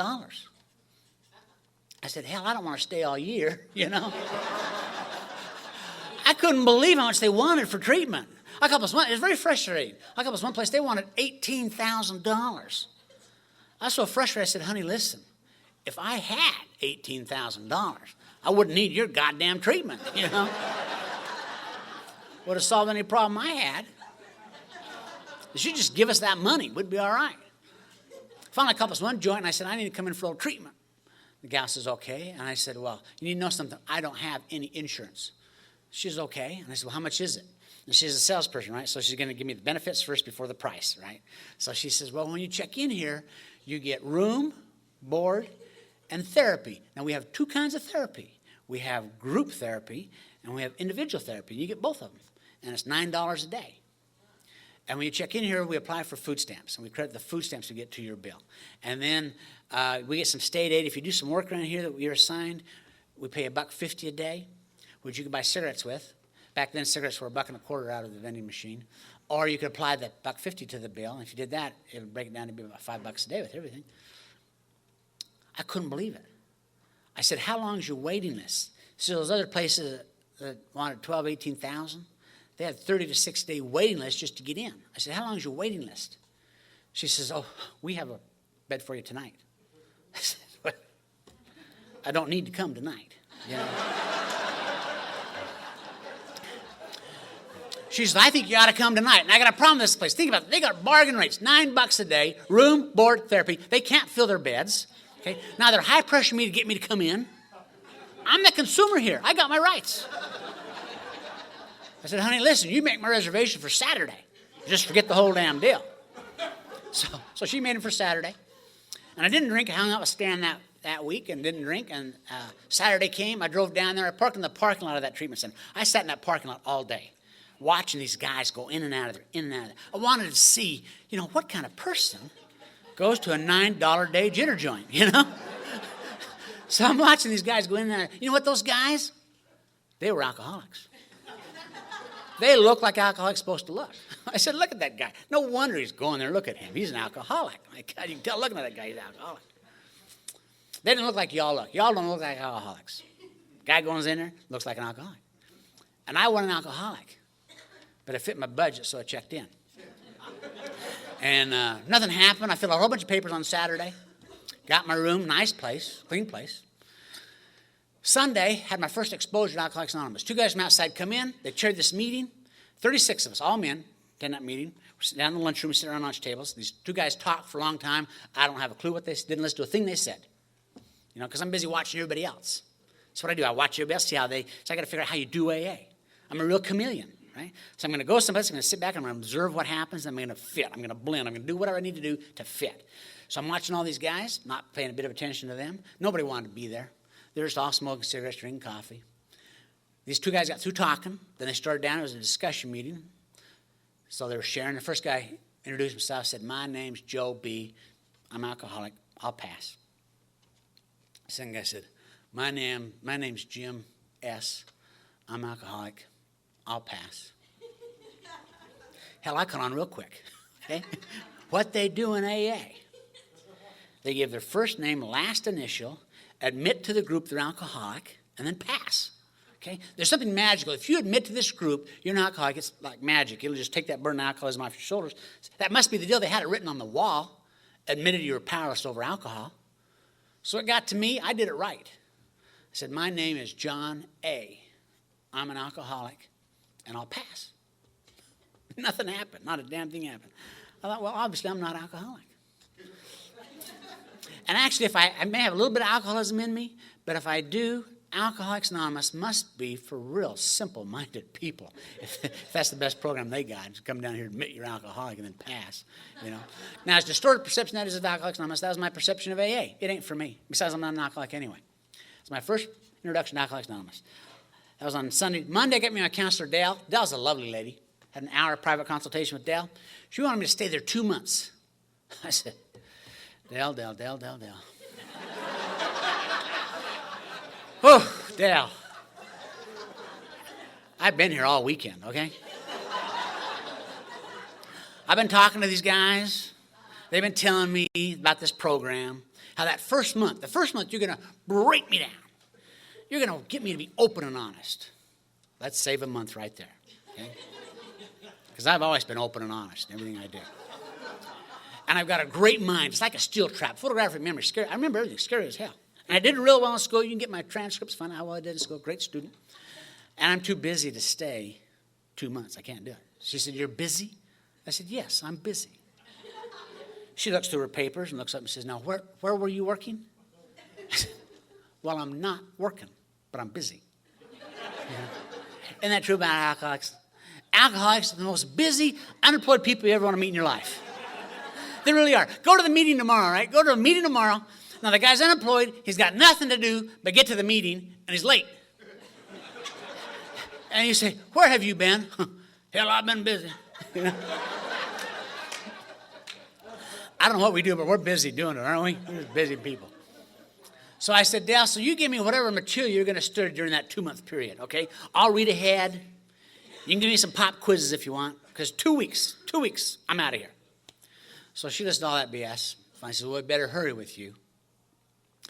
I said, hell, I don't want to stay all year, I couldn't believe how much they wanted for treatment. It was very frustrating. I was one place, they wanted $18,000. I was so frustrated, I said, honey, listen, if I had $18,000, I wouldn't need your goddamn treatment, Would have solved any problem I had. You should just give us that money. We'd be all right. Finally, one joint, and I said, I need to come in for a little treatment. The gal says, okay. And I said, well, you need to know something. I don't have any insurance. She's okay. And I said, well, how much is it? And she's a salesperson, right? So she's going to give me the benefits first before the price, right? So she says, well, when you check in here, you get room, board, and therapy. Now, we have two kinds of therapy. We have group therapy, and we have individual therapy. You get both of them. And it's $9 a day. And when you check in here, we apply for food stamps, and we credit the food stamps we get to your bill. And then we get some state aid. If you do some work around here that you're assigned, we pay $1.50 a day, which you can buy cigarettes with. Back then, cigarettes were $1.25 out of the vending machine. Or you could apply that $1.50 to the bill. And if you did that, it would break it down to be about $5 a day with everything. I couldn't believe it. I said, how long is your waiting list? So those other places that wanted 12, 18,000, they had 30 to 60 day waiting list just to get in. I said, how long is your waiting list? She says, oh, we have a bed for you tonight. I said, well, I don't need to come tonight. She says, I think you ought to come tonight. And I got a problem with this place. Think about it. They got bargain rates, $9 a day, room, board, therapy. They can't fill their beds. Okay. Now they're high pressure me to get me to come in. I'm the consumer here. I got my rights. I said, honey, listen, you make my reservation for Saturday. Just forget the whole damn deal. So she made it for Saturday. And I didn't drink. I hung out with Stan that week and didn't drink. And Saturday came. I drove down there. I parked in the parking lot of that treatment center. I sat in that parking lot all day watching these guys go in and out of there, in and out of there. I wanted to see, what kind of person goes to a $9 a day jitter joint, So I'm watching these guys go in and out. You know what, those guys? They were alcoholics. They look like alcoholics supposed to look. I said, look at that guy. No wonder he's going there. Look at him. He's an alcoholic. My God, you can tell looking at that guy, he's an alcoholic. They didn't look like y'all look. Y'all don't look like alcoholics. Guy goes in there, looks like an alcoholic. And I wasn't an alcoholic, but it fit my budget, so I checked in. And nothing happened. I filled out a whole bunch of papers on Saturday. Got my room, nice place, clean place. Sunday, had my first exposure to Alcoholics Anonymous. Two guys from outside come in. They chaired this meeting. 36 of us, all men, attend that meeting. We're sitting down in the lunchroom, sitting around lunch tables. These two guys talked for a long time. I don't have a clue what they said. Didn't listen to a thing they said. Because I'm busy watching everybody else. That's what I do. I watch everybody else, see how so I got to figure out how you do AA. I'm a real chameleon, right? So I'm going to go someplace, I'm going to sit back, and I'm going to observe what happens, and I'm going to fit. I'm going to blend. I'm going to do whatever I need to do to fit. So I'm watching all these guys, not paying a bit of attention to them. Nobody wanted to be there. They're just all smoking cigarettes, drinking coffee. These two guys got through talking. Then they started down. It was a discussion meeting. So they were sharing. The first guy introduced himself, said, my name's Joe B. I'm alcoholic. I'll pass. The second guy said, my name's Jim S. I'm alcoholic. I'll pass. Hell, I caught on real quick. Okay? What they do in AA, they give their first name, last initial, admit to the group they're alcoholic, and then pass. Okay? There's something magical. If you admit to this group you're an alcoholic, it's like magic. It'll just take that burden of alcoholism off your shoulders. That must be the deal. They had it written on the wall. Admitted you were powerless over alcohol. So it got to me. I did it right. I said, my name is John A. I'm an alcoholic, and I'll pass. Nothing happened. Not a damn thing happened. I thought, well, obviously I'm not alcoholic. And actually, if I may have a little bit of alcoholism in me, but if I do, Alcoholics Anonymous must be for real simple-minded people. If that's the best program they got, just come down here, admit you're alcoholic, and then pass. Now, as distorted perception that is of Alcoholics Anonymous, that was my perception of AA. It ain't for me. Besides, I'm not an alcoholic anyway. It's my first introduction to Alcoholics Anonymous. That was on Sunday. Monday, I got me my counselor, Dale. Dale's a lovely lady. Had an hour of private consultation with Dale. She wanted me to stay there 2 months. I said, Dale. Oh, Dale. I've been here all weekend, okay? I've been talking to these guys. They've been telling me about this program, how that the first month you're going to break me down. You're going to get me to be open and honest. Let's save a month right there, okay? Because I've always been open and honest in everything I do. And I've got a great mind. It's like a steel trap. Photographic memory, scary. I remember everything, scary as hell. And I did real well in school. You can get my transcripts, find out how well I did in school. Great student. And I'm too busy to stay 2 months. I can't do it. She said, "You're busy?" I said, "Yes, I'm busy." She looks through her papers and looks up and says, "Now, where were you working?" I said, "Well, I'm not working, but I'm busy." Isn't that true about alcoholics? Alcoholics are the most busy, unemployed people you ever want to meet in your life. They really are. Go to the meeting tomorrow, right? Go to a meeting tomorrow. Now, the guy's unemployed. He's got nothing to do but get to the meeting, and he's late. And you say, "Where have you been?" "Hell, I've been busy." You know? I don't know what we do, but we're busy doing it, aren't we? We're just busy people. So I said, "Dale, so you give me whatever material you're going to study during that 2-month period, okay? I'll read ahead. You can give me some pop quizzes if you want, because 2 weeks, I'm out of here." So she listened to all that BS. I said, "Well, we better hurry with you."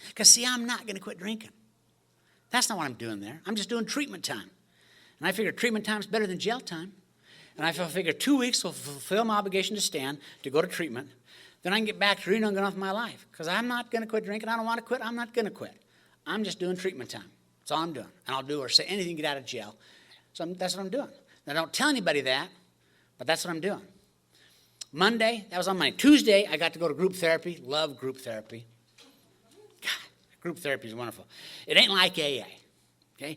Because, see, I'm not going to quit drinking. That's not what I'm doing there. I'm just doing treatment time. And I figured treatment time is better than jail time. And I figured 2 weeks will fulfill my obligation to stand, to go to treatment. Then I can get back to reading and get on with my life. Because I'm not going to quit drinking. I don't want to quit. I'm not going to quit. I'm just doing treatment time. That's all I'm doing. And I'll do or say anything to get out of jail. So that's what I'm doing. Now, don't tell anybody that, but that's what I'm doing. Monday, that was on Monday. Tuesday, I got to go to group therapy. Love group therapy. God, group therapy is wonderful. It ain't like AA, okay?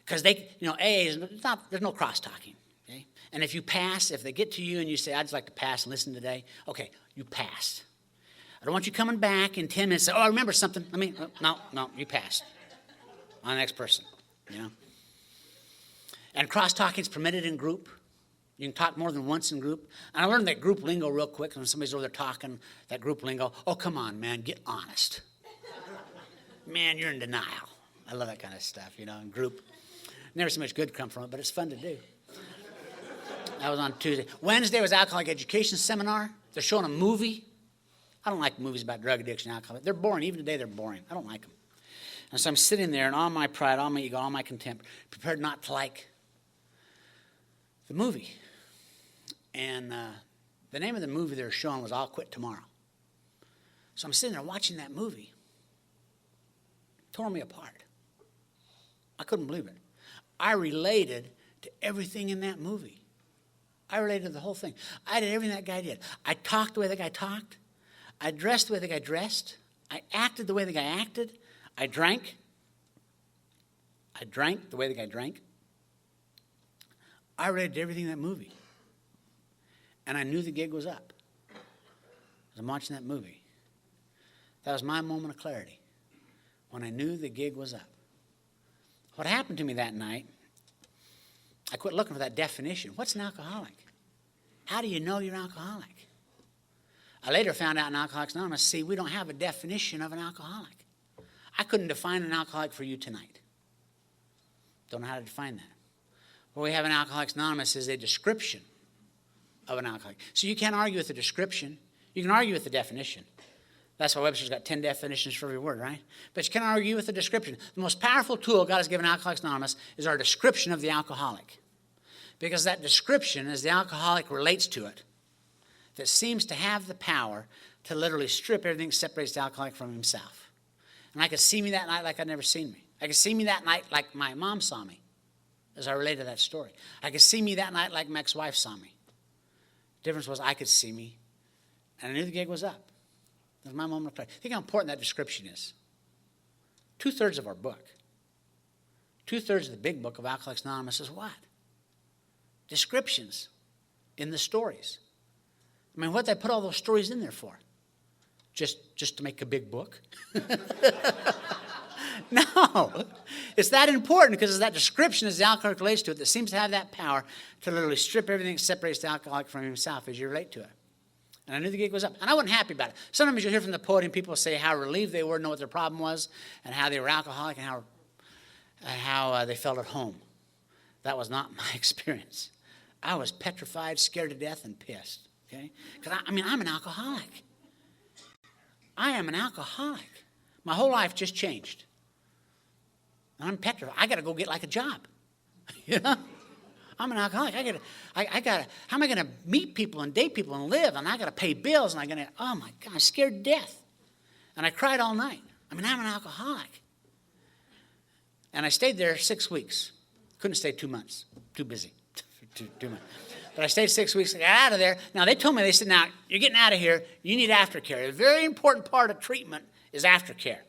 Because AA is not, there's no cross-talking, okay? And if you pass, if they get to you and you say, "I'd just like to pass and listen today," okay, you passed. I don't want you coming back in 10 minutes and say, "Oh, I remember something." No, you passed. On the next person, you know? And cross-talking is permitted in group. You can talk more than once in group. And I learned that group lingo real quick. When somebody's over there talking, that group lingo, "Oh, come on, man, get honest. Man, you're in denial." I love that kind of stuff, in group. Never so much good come from it, but it's fun to do. That was on Tuesday. Wednesday was Alcoholic Education Seminar. They're showing a movie. I don't like movies about drug addiction and alcohol. They're boring. Even today, they're boring. I don't like them. And so I'm sitting there, and all my pride, all my ego, all my contempt, prepared not to like the movie. And the name of the movie they were showing was "I'll Quit Tomorrow." So I'm sitting there watching that movie. It tore me apart. I couldn't believe it. I related to everything in that movie. I related to the whole thing. I did everything that guy did. I talked the way the guy talked. I dressed the way the guy dressed. I acted the way the guy acted. I drank the way the guy drank. I related to everything in that movie. And I knew the gig was up as I'm watching that movie. That was my moment of clarity, when I knew the gig was up. What happened to me that night, I quit looking for that definition. What's an alcoholic? How do you know you're an alcoholic? I later found out in Alcoholics Anonymous, see, we don't have a definition of an alcoholic. I couldn't define an alcoholic for you tonight. Don't know how to define that. What we have in Alcoholics Anonymous is a description of an alcoholic. So you can't argue with the description. You can argue with the definition. That's why Webster's got 10 definitions for every word, right? But you can't argue with the description. The most powerful tool God has given Alcoholics Anonymous is our description of the alcoholic. Because that description, as the alcoholic relates to it, that seems to have the power to literally strip everything that separates the alcoholic from himself. And I could see me that night like I'd never seen me. I could see me that night like my mom saw me, as I related to that story. I could see me that night like my ex-wife saw me. The difference was I could see me, and I knew the gig was up. That was my moment of clarity. Think how important that description is. 2/3 of our book, 2/3 of the big book of Alcoholics Anonymous is what? Descriptions in the stories. I mean, what did they put all those stories in there for? Just to make a big book? No. It's that important because it's that description as the alcoholic relates to it that seems to have that power to literally strip everything that separates the alcoholic from himself as you relate to it. And I knew the gig was up. And I wasn't happy about it. Sometimes you'll hear from the podium people say how relieved they were to know what their problem was and how they were alcoholic and how they felt at home. That was not my experience. I was petrified, scared to death, and pissed. Okay? Because I'm an alcoholic. I am an alcoholic. My whole life just changed. And I'm petrified. I got to go get like a job. You know? I'm an alcoholic. I gotta, how am I going to meet people and date people and live? And I got to pay bills. And oh my God, I'm scared to death. And I cried all night. I'm an alcoholic. And I stayed there 6 weeks. Couldn't stay 2 months. Too busy. Too much. But I stayed 6 weeks. I got out of there. Now, they told me, they said, now, you're getting out of here. You need aftercare. A very important part of treatment is aftercare.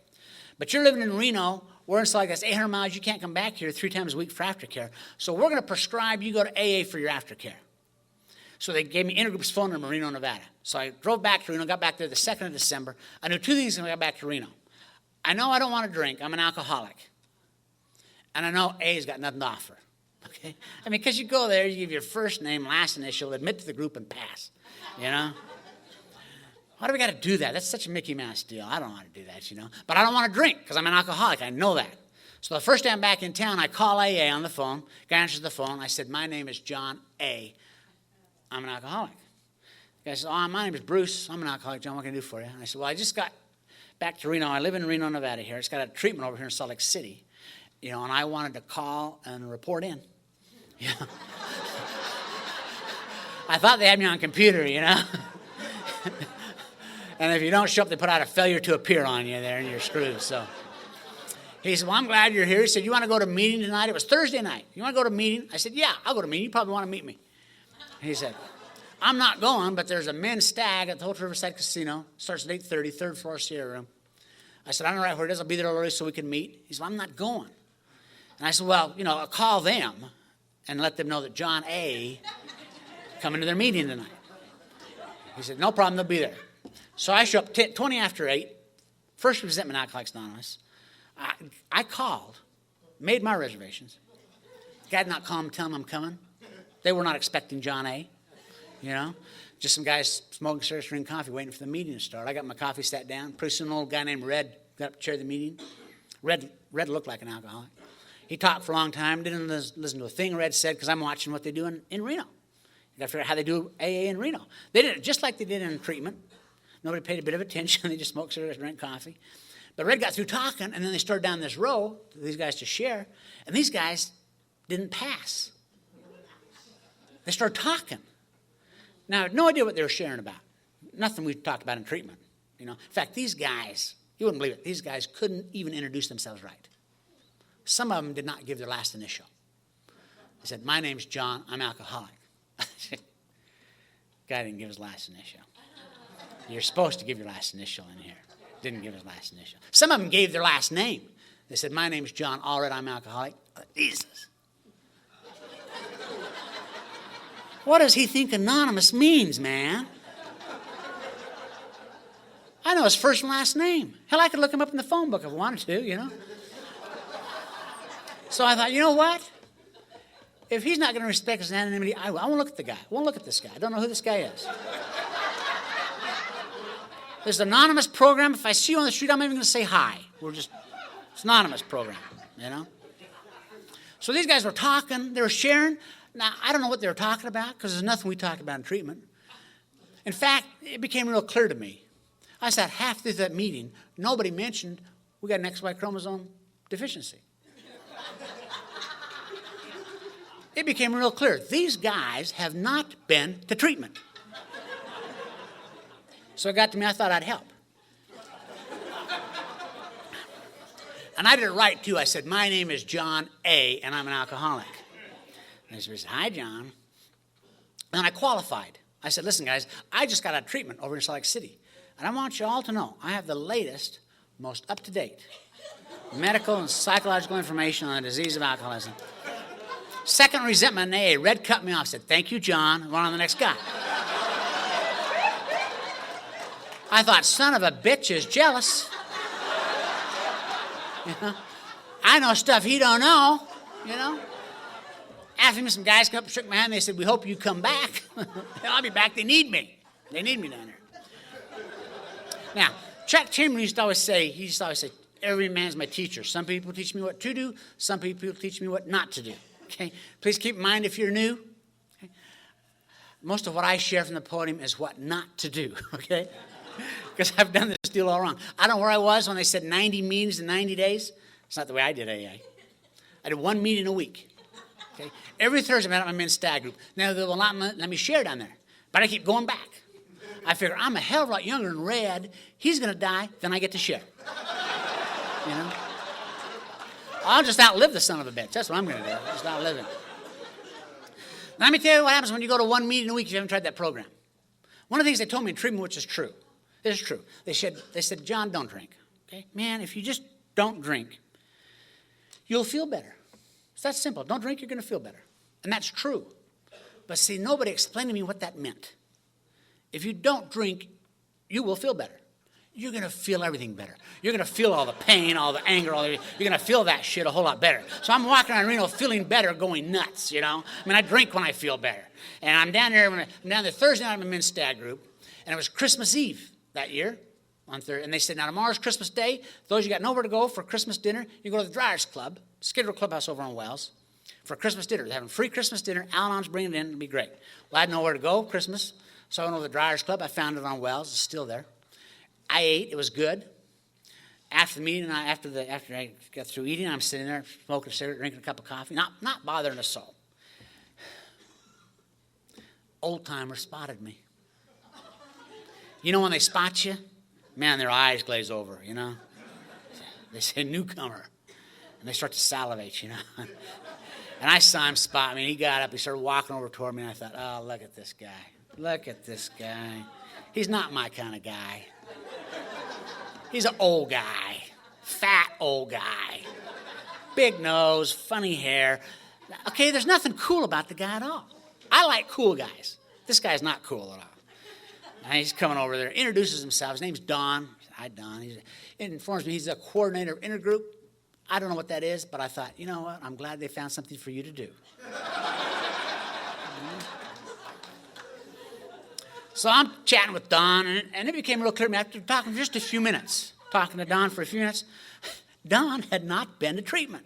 But you're living in Reno. We're in Salt Lake. That's 800 miles. You can't come back here 3 times a week for aftercare. So we're going to prescribe you go to AA for your aftercare. So they gave me Intergroup's phone number in Reno, Nevada. So I drove back to Reno, got back there the 2nd of December. I knew 2 things when I got back to Reno. I know I don't want to drink. I'm an alcoholic. And I know A's got nothing to offer. Okay? I mean, because you go there, you give your first name, last initial, admit to the group, and pass. You know? Why do we got to do that? That's such a Mickey Mouse deal. I don't want to do that, you know. But I don't want to drink because I'm an alcoholic. I know that. So the first day I'm back in town, I call AA on the phone. Guy answers the phone. I said, my name is John A. I'm an alcoholic. The guy said, my name is Bruce. I'm an alcoholic. John, what can I do for you? And I said, well, I just got back to Reno. I live in Reno, Nevada here. It's got a treatment over here in Salt Lake City. You know, and I wanted to call and report in. Yeah. I thought they had me on computer, you know. And if you don't show up, they put out a failure to appear on you there, and you're screwed. So he said, well, I'm glad you're here. He said, you want to go to a meeting tonight? It was Thursday night. You want to go to a meeting? I said, yeah, I'll go to a meeting. You probably want to meet me. And he said, I'm not going, but there's a men's stag at the Hotel Riverside Casino. Starts at 8:30, 3rd floor Sierra Room. I said, I don't know right where it is. I'll be there early so we can meet. He said, well, I'm not going. And I said, well, you know, I'll call them and let them know that John A. coming to their meeting tonight. He said, no problem, they'll be there. So I show up 20 after 8, First Resentment Alcoholics Anonymous. I called, made my reservations. Guy did not call them, tell them I'm coming. They were not expecting John A., you know. Just some guys smoking cigarettes, drinking coffee, waiting for the meeting to start. I got my coffee, sat down. Pretty soon an old guy named Red got up to chair the meeting. Red looked like an alcoholic. He talked for a long time, didn't listen to a thing Red said, because I'm watching what they do in Reno. You got to figure out how they do AA in Reno. They did it just like they did in treatment. Nobody paid a bit of attention. They just smoked cigarettes, drank coffee. But Red got through talking, and then they started down this row, these guys to share, and these guys didn't pass. They started talking. Now, I had no idea what they were sharing about. Nothing we talked about in treatment. You know, in fact, these guys, you wouldn't believe it, these guys couldn't even introduce themselves right. Some of them did not give their last initial. They said, my name's John, I'm alcoholic. Guy didn't give his last initial. You're supposed to give your last initial in here. Didn't give his last initial. Some of them gave their last name. They said, my name's John Allred, I'm alcoholic. Jesus. What does he think anonymous means, man? I know his first and last name. Hell, I could look him up in the phone book if I wanted to, you know. So I thought, you know what? If he's not going to respect his anonymity, I will. I won't look at the guy. I won't look at this guy. I don't know who this guy is. There's an anonymous program. If I see you on the street, I'm not even going to say hi. It's an anonymous program, you know. So these guys were talking. They were sharing. Now, I don't know what they were talking about because there's nothing we talked about in treatment. In fact, it became real clear to me. I sat half through that meeting. Nobody mentioned we got an XY chromosome deficiency. It became real clear. These guys have not been to treatment. So it got to me, I thought I'd help. And I did it right, too. I said, my name is John A., and I'm an alcoholic. And he said, hi, John. And I qualified. I said, listen, guys, I just got out of treatment over in Salt Lake City. And I want you all to know I have the latest, most up-to-date medical and psychological information on the disease of alcoholism. Second resentment in AA, Red cut me off, said, thank you, John, and went on the next guy. I thought, son of a bitch is jealous. You know? I know stuff he don't know, you know. After me, some guys come up and shook my hand. They said, we hope you come back. I'll be back. They need me. They need me down there. Now, Chuck Chamberlain used to always say, every man's my teacher. Some people teach me what to do. Some people teach me what not to do. Okay? Please keep in mind if you're new, okay? Most of what I share from the podium is what not to do, okay? Because I've done this deal all wrong. I don't know where I was when they said 90 meetings in 90 days. It's not the way I did AA. I did one meeting a week. Okay? Every Thursday, I met at my men's stag group. Now, they will not let me share down there. But I keep going back. I figure, I'm a hell of a lot younger than Red. He's going to die, then I get to share. You know? I'll just outlive the son of a bitch. That's what I'm going to do. Just outlive him. Now, let me tell you what happens when you go to one meeting a week if you haven't tried that program. One of the things they told me in treatment, which is true. This is true. They said, John, don't drink. Okay? Man, if you just don't drink, you'll feel better. It's that simple. Don't drink, you're going to feel better. And that's true. But see, nobody explained to me what that meant. If you don't drink, you will feel better. You're going to feel everything better. You're going to feel all the pain, all the anger, you're going to feel that shit a whole lot better. So I'm walking around Reno feeling better, going nuts, you know. I mean, I drink when I feel better. And I'm down there Thursday night at my men's stag group, and it was Christmas Eve that year. And they said, now tomorrow's Christmas Day. Those you got nowhere to go for Christmas dinner, you go to the Dryers Club, Skid Row Clubhouse over on Wells, for Christmas dinner. They're having free Christmas dinner. Al-Anon's bringing it in. It'll be great. Well, I had nowhere to go Christmas, so I went over to the Dryers Club. I found it on Wells. It's still there. I ate. It was good. After the meeting, after I got through eating, I'm sitting there smoking a cigarette, drinking a cup of coffee, not bothering a soul. Old-timer spotted me. You know when they spot you? Man, their eyes glaze over, you know. They say, newcomer. And they start to salivate, you know. And I saw him spot me, and he got up. He started walking over toward me, and I thought, oh, look at this guy. Look at this guy. He's not my kind of guy. He's an old guy, fat old guy, big nose, funny hair. Okay, there's nothing cool about the guy at all. I like cool guys. This guy's not cool at all. And he's coming over there, introduces himself. His name's Don. Hi, Don. He informs me he's the coordinator of intergroup. I don't know what that is, but I thought, you know what? I'm glad they found something for you to do. So I'm chatting with Don, and it became real clear to me after talking for just a few minutes, talking to Don for a few minutes, Don had not been to treatment.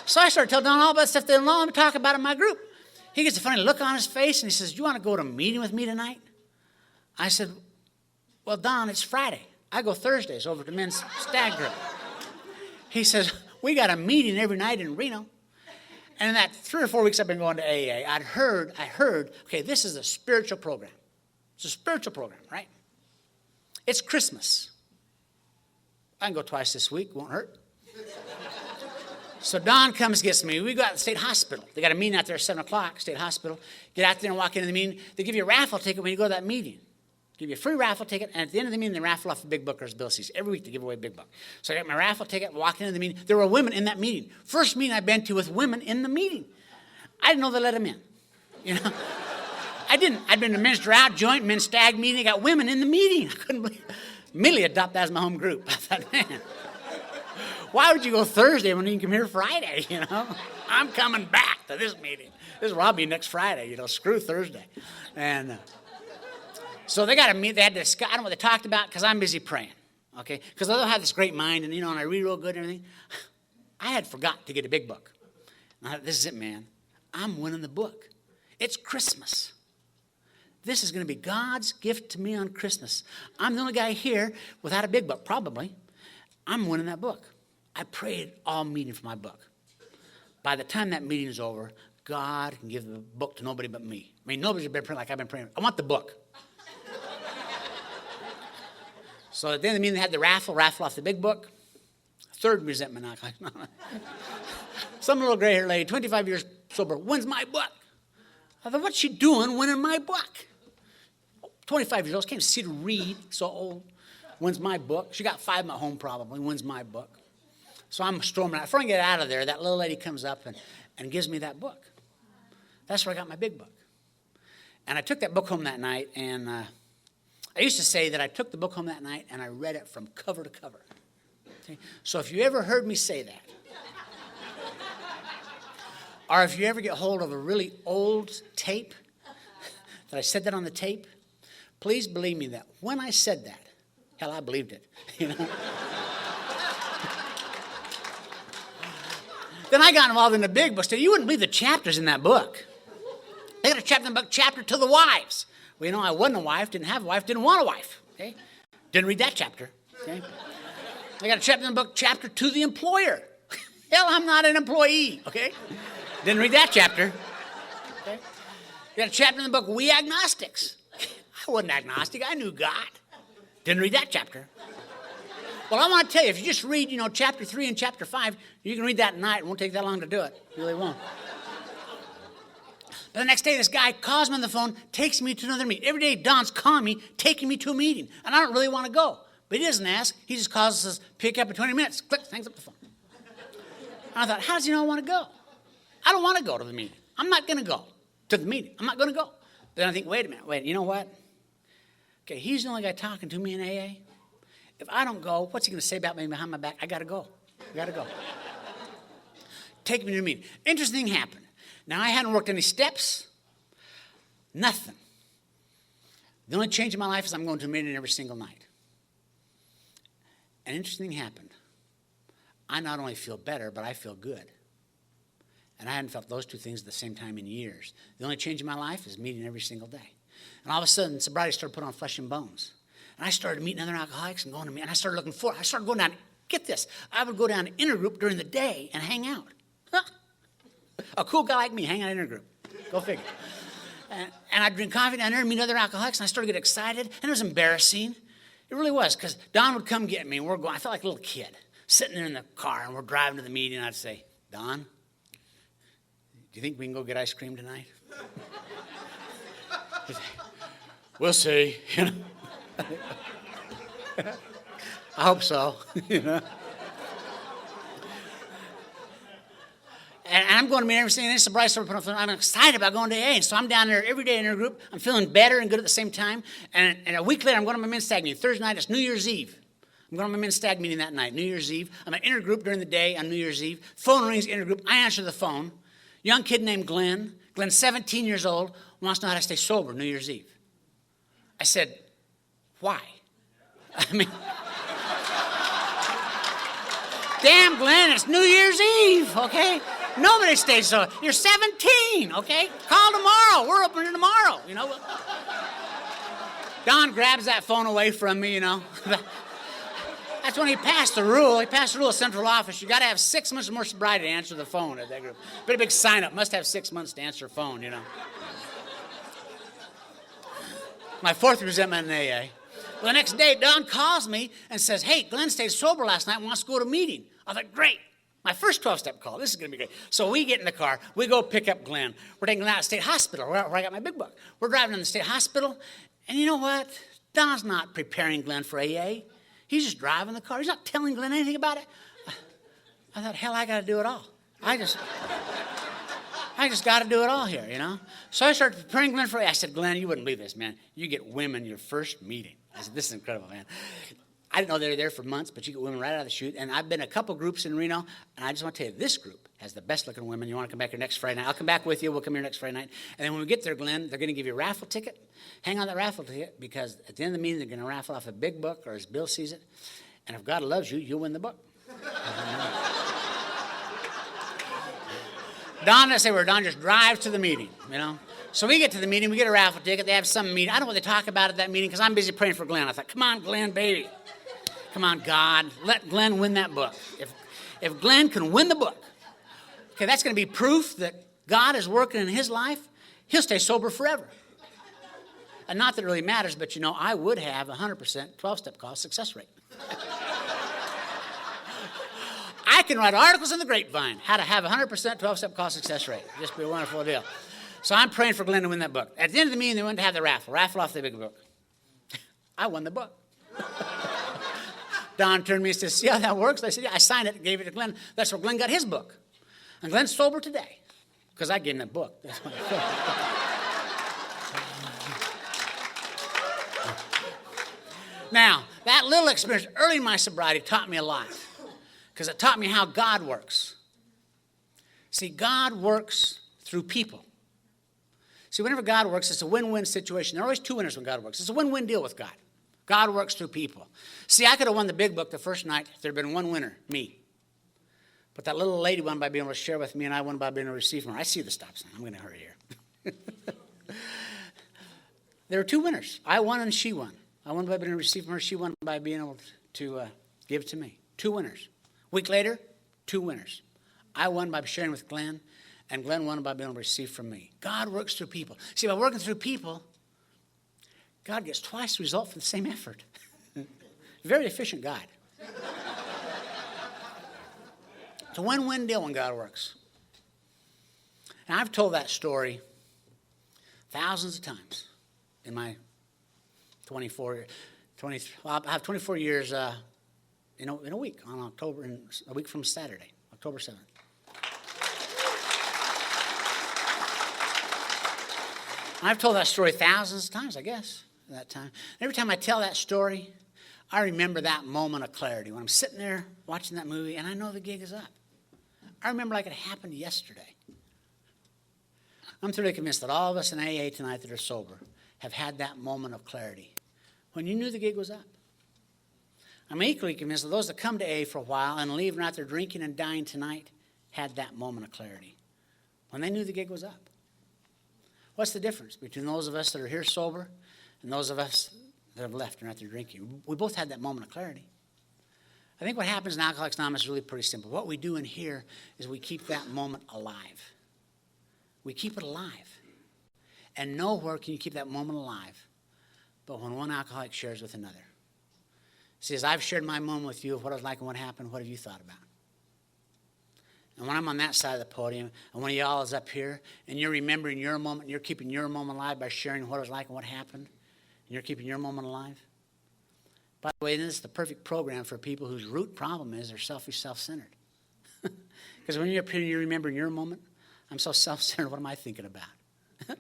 So I started telling Don all about stuff they didn't know him to talk about in my group. He gets a funny look on his face, and he says, do you want to go to a meeting with me tonight? I said, well, Don, it's Friday. I go Thursdays over to men's stag group. He says, we got a meeting every night in Reno. And in that 3 or 4 weeks I've been going to AA, I heard, okay, this is a spiritual program. It's a spiritual program, right? It's Christmas. I can go twice this week, won't hurt. So Don comes, gets me. We go out to the state hospital. They got a meeting out there at 7 o'clock, state hospital. Get out there and walk into the meeting. They give you a raffle ticket when you go to that meeting. Give you a free raffle ticket, and at the end of the meeting, they raffle off the big book or Bill sees. Every week they give away a big book. So I got my raffle ticket, walked into the meeting. There were women in that meeting. First meeting I've been to with women in the meeting. I didn't know they let them in. You know, I didn't. I'd been to men's drought joint, men's stag meeting. They got women in the meeting. I couldn't believe it. Immediately adopted that as my home group. I thought, man, why would you go Thursday when you can come here Friday? You know, I'm coming back to this meeting. This will Robbie next Friday. You know, screw Thursday, and. So they got to meet. They had to discuss. I don't know what they talked about because I'm busy praying. Okay, because although I have this great mind and and I read real good and everything, I had forgot to get a big book. And I thought, this is it, man. I'm winning the book. It's Christmas. This is going to be God's gift to me on Christmas. I'm the only guy here without a big book, probably. I'm winning that book. I prayed all meeting for my book. By the time that meeting is over, God can give the book to nobody but me. I mean, nobody's been praying like I've been praying. I want the book. So at the end of the meeting, they had the raffle off the big book. Third resentment knock. Some little gray-haired lady, 25 years sober, wins my book. I thought, what's she doing winning my book? 25 years old, came to see to read, so old, wins my book. She got 5 at home probably, wins my book. So I'm storming out. Before I get out of there, that little lady comes up and gives me that book. That's where I got my big book. And I took that book home that night, and I used to say that I took the book home that night and I read it from cover to cover. Okay? So if you ever heard me say that, or if you ever get hold of a really old tape, that I said that on the tape, please believe me that when I said that, hell, I believed it. You know? Then I got involved in the big book. So you wouldn't believe the chapters in that book. They got a chapter in the book, chapter to the wives. Well, I wasn't a wife, didn't have a wife, didn't want a wife. Okay? Didn't read that chapter. Okay? They got a chapter in the book, chapter to the employer. Hell, I'm not an employee. Okay? Didn't read that chapter. Okay? They got a chapter in the book, we agnostics. I wasn't agnostic. I knew God. Didn't read that chapter. Well, I want to tell you, if you just read, chapter 3 and chapter 5, you can read that at night. It won't take that long to do it. It really won't. But the next day, this guy calls me on the phone, takes me to another meeting. Every day, Don's calling me, taking me to a meeting. And I don't really want to go. But he doesn't ask. He just calls and says, pick up in 20 minutes. Click, hangs up the phone. And I thought, how does he know I want to go? I don't want to go to the meeting. I'm not going to go to the meeting. I'm not going to go. Then I think, wait a minute. You know what? Okay, he's the only guy talking to me in AA. If I don't go, what's he going to say about me behind my back? I got to go. Take me to the meeting. Interesting thing happened. Now, I hadn't worked any steps. Nothing. The only change in my life is I'm going to a meeting every single night. An interesting thing happened. I not only feel better, but I feel good. And I hadn't felt those two things at the same time in years. The only change in my life is meeting every single day. And all of a sudden, sobriety started putting on flesh and bones. And I started meeting other alcoholics and going to meet. And I started looking forward. I started going down. Get this. I would go down to intergroup during the day and hang out. Huh. A cool guy like me hang out in intergroup. Go figure. And I'd drink coffee down there and meet other alcoholics. And I started to get excited. And it was embarrassing. It really was. Because Don would come get me. And we're going. I felt like a little kid sitting there in the car. And we're driving to the meeting. And I'd say, Don, do you think we can go get ice cream tonight? We'll see. I hope so. And I'm going to meet everything. And sobriety started putting on. I'm excited about going to AA. And so I'm down there every day in our group. I'm feeling better and good at the same time. And a week later, I'm going to my men's stag meeting. Thursday night, it's New Year's Eve. I'm going to my men's stag meeting that night, New Year's Eve. I'm at intergroup during the day on New Year's Eve. Phone rings, intergroup. I answer the phone. Young kid named Glenn. Glenn's 17 years old. Wants to know how to stay sober New Year's Eve. I said, why? I mean, damn, Glenn, it's New Year's Eve, okay? Nobody stays sober. You're 17, okay? Call tomorrow. We're open tomorrow, Don grabs that phone away from me, That's when he passed the rule. He passed the rule of central office. You got to have 6 months more sobriety to answer the phone at that group. Pretty big sign up. Must have 6 months to answer a phone, My fourth resentment in AA. Well, the next day, Don calls me and says, hey, Glenn stayed sober last night and wants to go to a meeting. I thought, great. My first 12-step call. This is going to be great. So we get in the car. We go pick up Glenn. We're taking him out of state hospital where I got my big book. We're driving in the state hospital. And you know what? Don's not preparing Glenn for AA. He's just driving the car. He's not telling Glenn anything about it. I thought, hell, I got to do it all. I just got to do it all here, So I started preparing Glenn for AA. I said, Glenn, you wouldn't believe this, man. You get women your first meeting. I said, this is incredible, man. I didn't know they were there for months, but you get women right out of the chute. And I've been in a couple groups in Reno, and I just want to tell you, this group has the best-looking women. You want to come back here next Friday night? I'll come back with you. We'll come here next Friday night. And then when we get there, Glenn, they're going to give you a raffle ticket. Hang on that raffle ticket, because at the end of the meeting, they're going to raffle off a big book, or as Bill sees it. And if God loves you, you'll win the book. Don, I say, where Don just drives to the meeting, So we get to the meeting, we get a raffle ticket, they have some meeting. I don't know what they talk about at that meeting because I'm busy praying for Glenn. I thought, come on, Glenn, baby. Come on, God, let Glenn win that book. If Glenn can win the book, okay, that's going to be proof that God is working in his life. He'll stay sober forever. And not that it really matters, but I would have 100% 12-step call success rate. I can write articles in the Grapevine, how to have 100% 12-step call success rate. Just be a wonderful deal. So I'm praying for Glenn to win that book. At the end of the meeting, they went to have the raffle off the big book. I won the book. Don turned to me and said, see how that works? I said, yeah, I signed it and gave it to Glenn. That's where Glenn got his book. And Glenn's sober today because I gave him that book. That's what Now, that little experience early in my sobriety taught me a lot because it taught me how God works. See, God works through people. See, whenever God works, it's a win-win situation. There are always two winners when God works. It's a win-win deal with God. God works through people. See, I could have won the big book the first night if there had been one winner, me. But that little lady won by being able to share with me, and I won by being able to receive from her. I see the stop sign. I'm going to hurry here. There were two winners. I won and she won. I won by being able to receive from her. She won by being able to give to me. Two winners. A week later, two winners. I won by sharing with Glenn, and Glenn won by being able to receive from me. God works through people. See, by working through people, God gets twice the result for the same effort. Very efficient God. It's a win-win deal when God works. And I've told that story thousands of times in my 24 years in a week, on October, in a week from Saturday, October 7th. I've told that story thousands of times, I guess, at that time. And every time I tell that story, I remember that moment of clarity when I'm sitting there watching that movie and I know the gig is up. I remember like it happened yesterday. I'm thoroughly convinced that all of us in AA tonight that are sober have had that moment of clarity when you knew the gig was up. I'm equally convinced that those that come to AA for a while and leave and out there drinking and dying tonight had that moment of clarity when they knew the gig was up. What's the difference between those of us that are here sober and those of us that have left and are out there drinking? We both had that moment of clarity. I think what happens in Alcoholics Anonymous is really pretty simple. What we do in here is we keep that moment alive. We keep it alive. And nowhere can you keep that moment alive but when one alcoholic shares with another. See, as I've shared my moment with you of what it was like and what happened, what have you thought about? And when I'm on that side of the podium, and one of y'all is up here, and you're remembering your moment, and you're keeping your moment alive by sharing what it was like and what happened, and you're keeping your moment alive. By the way, this is the perfect program for people whose root problem is they're selfish, self-centered. Because when you're up here and you're remembering your moment, I'm so self-centered, what am I thinking about?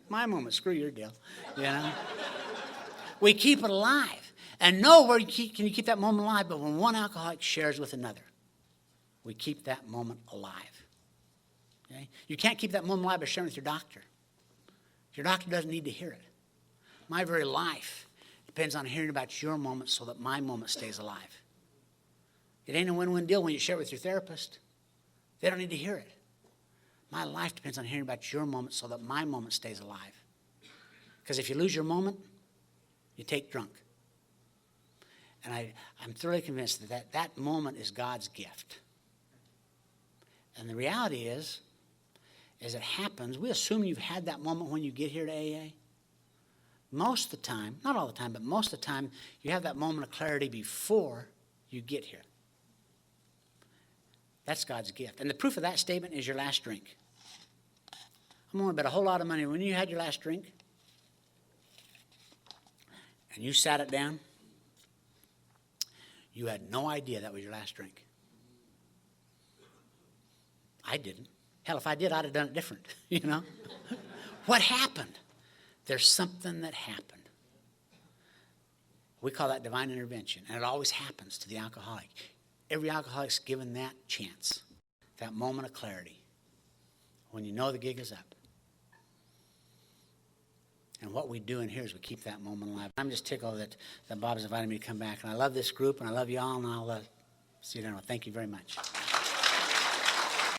My moment, screw your deal. You know? We keep it alive. And nowhere can you keep that moment alive, but when one alcoholic shares with another. We keep that moment alive. Okay? You can't keep that moment alive by sharing with your doctor. Your doctor doesn't need to hear it. My very life depends on hearing about your moment so that my moment stays alive. It ain't a win-win deal when you share it with your therapist. They don't need to hear it. My life depends on hearing about your moment so that my moment stays alive. Because if you lose your moment, you take drunk. And I'm thoroughly convinced that moment is God's gift. And the reality is it happens. We assume you've had that moment when you get here to AA. Most of the time, not all the time, but most of the time, you have that moment of clarity before you get here. That's God's gift. And the proof of that statement is your last drink. I'm going to bet a whole lot of money when you had your last drink and you sat it down, you had no idea that was your last drink. I didn't. Hell, if I did, I'd have done it different, you know? What happened? There's something that happened. We call that divine intervention, and it always happens to the alcoholic. Every alcoholic's given that chance, that moment of clarity, when you know the gig is up. And what we do in here is we keep that moment alive. I'm just tickled that Bob's invited me to come back, and I love this group, and I love y'all, and I'll see you then. Thank you very much.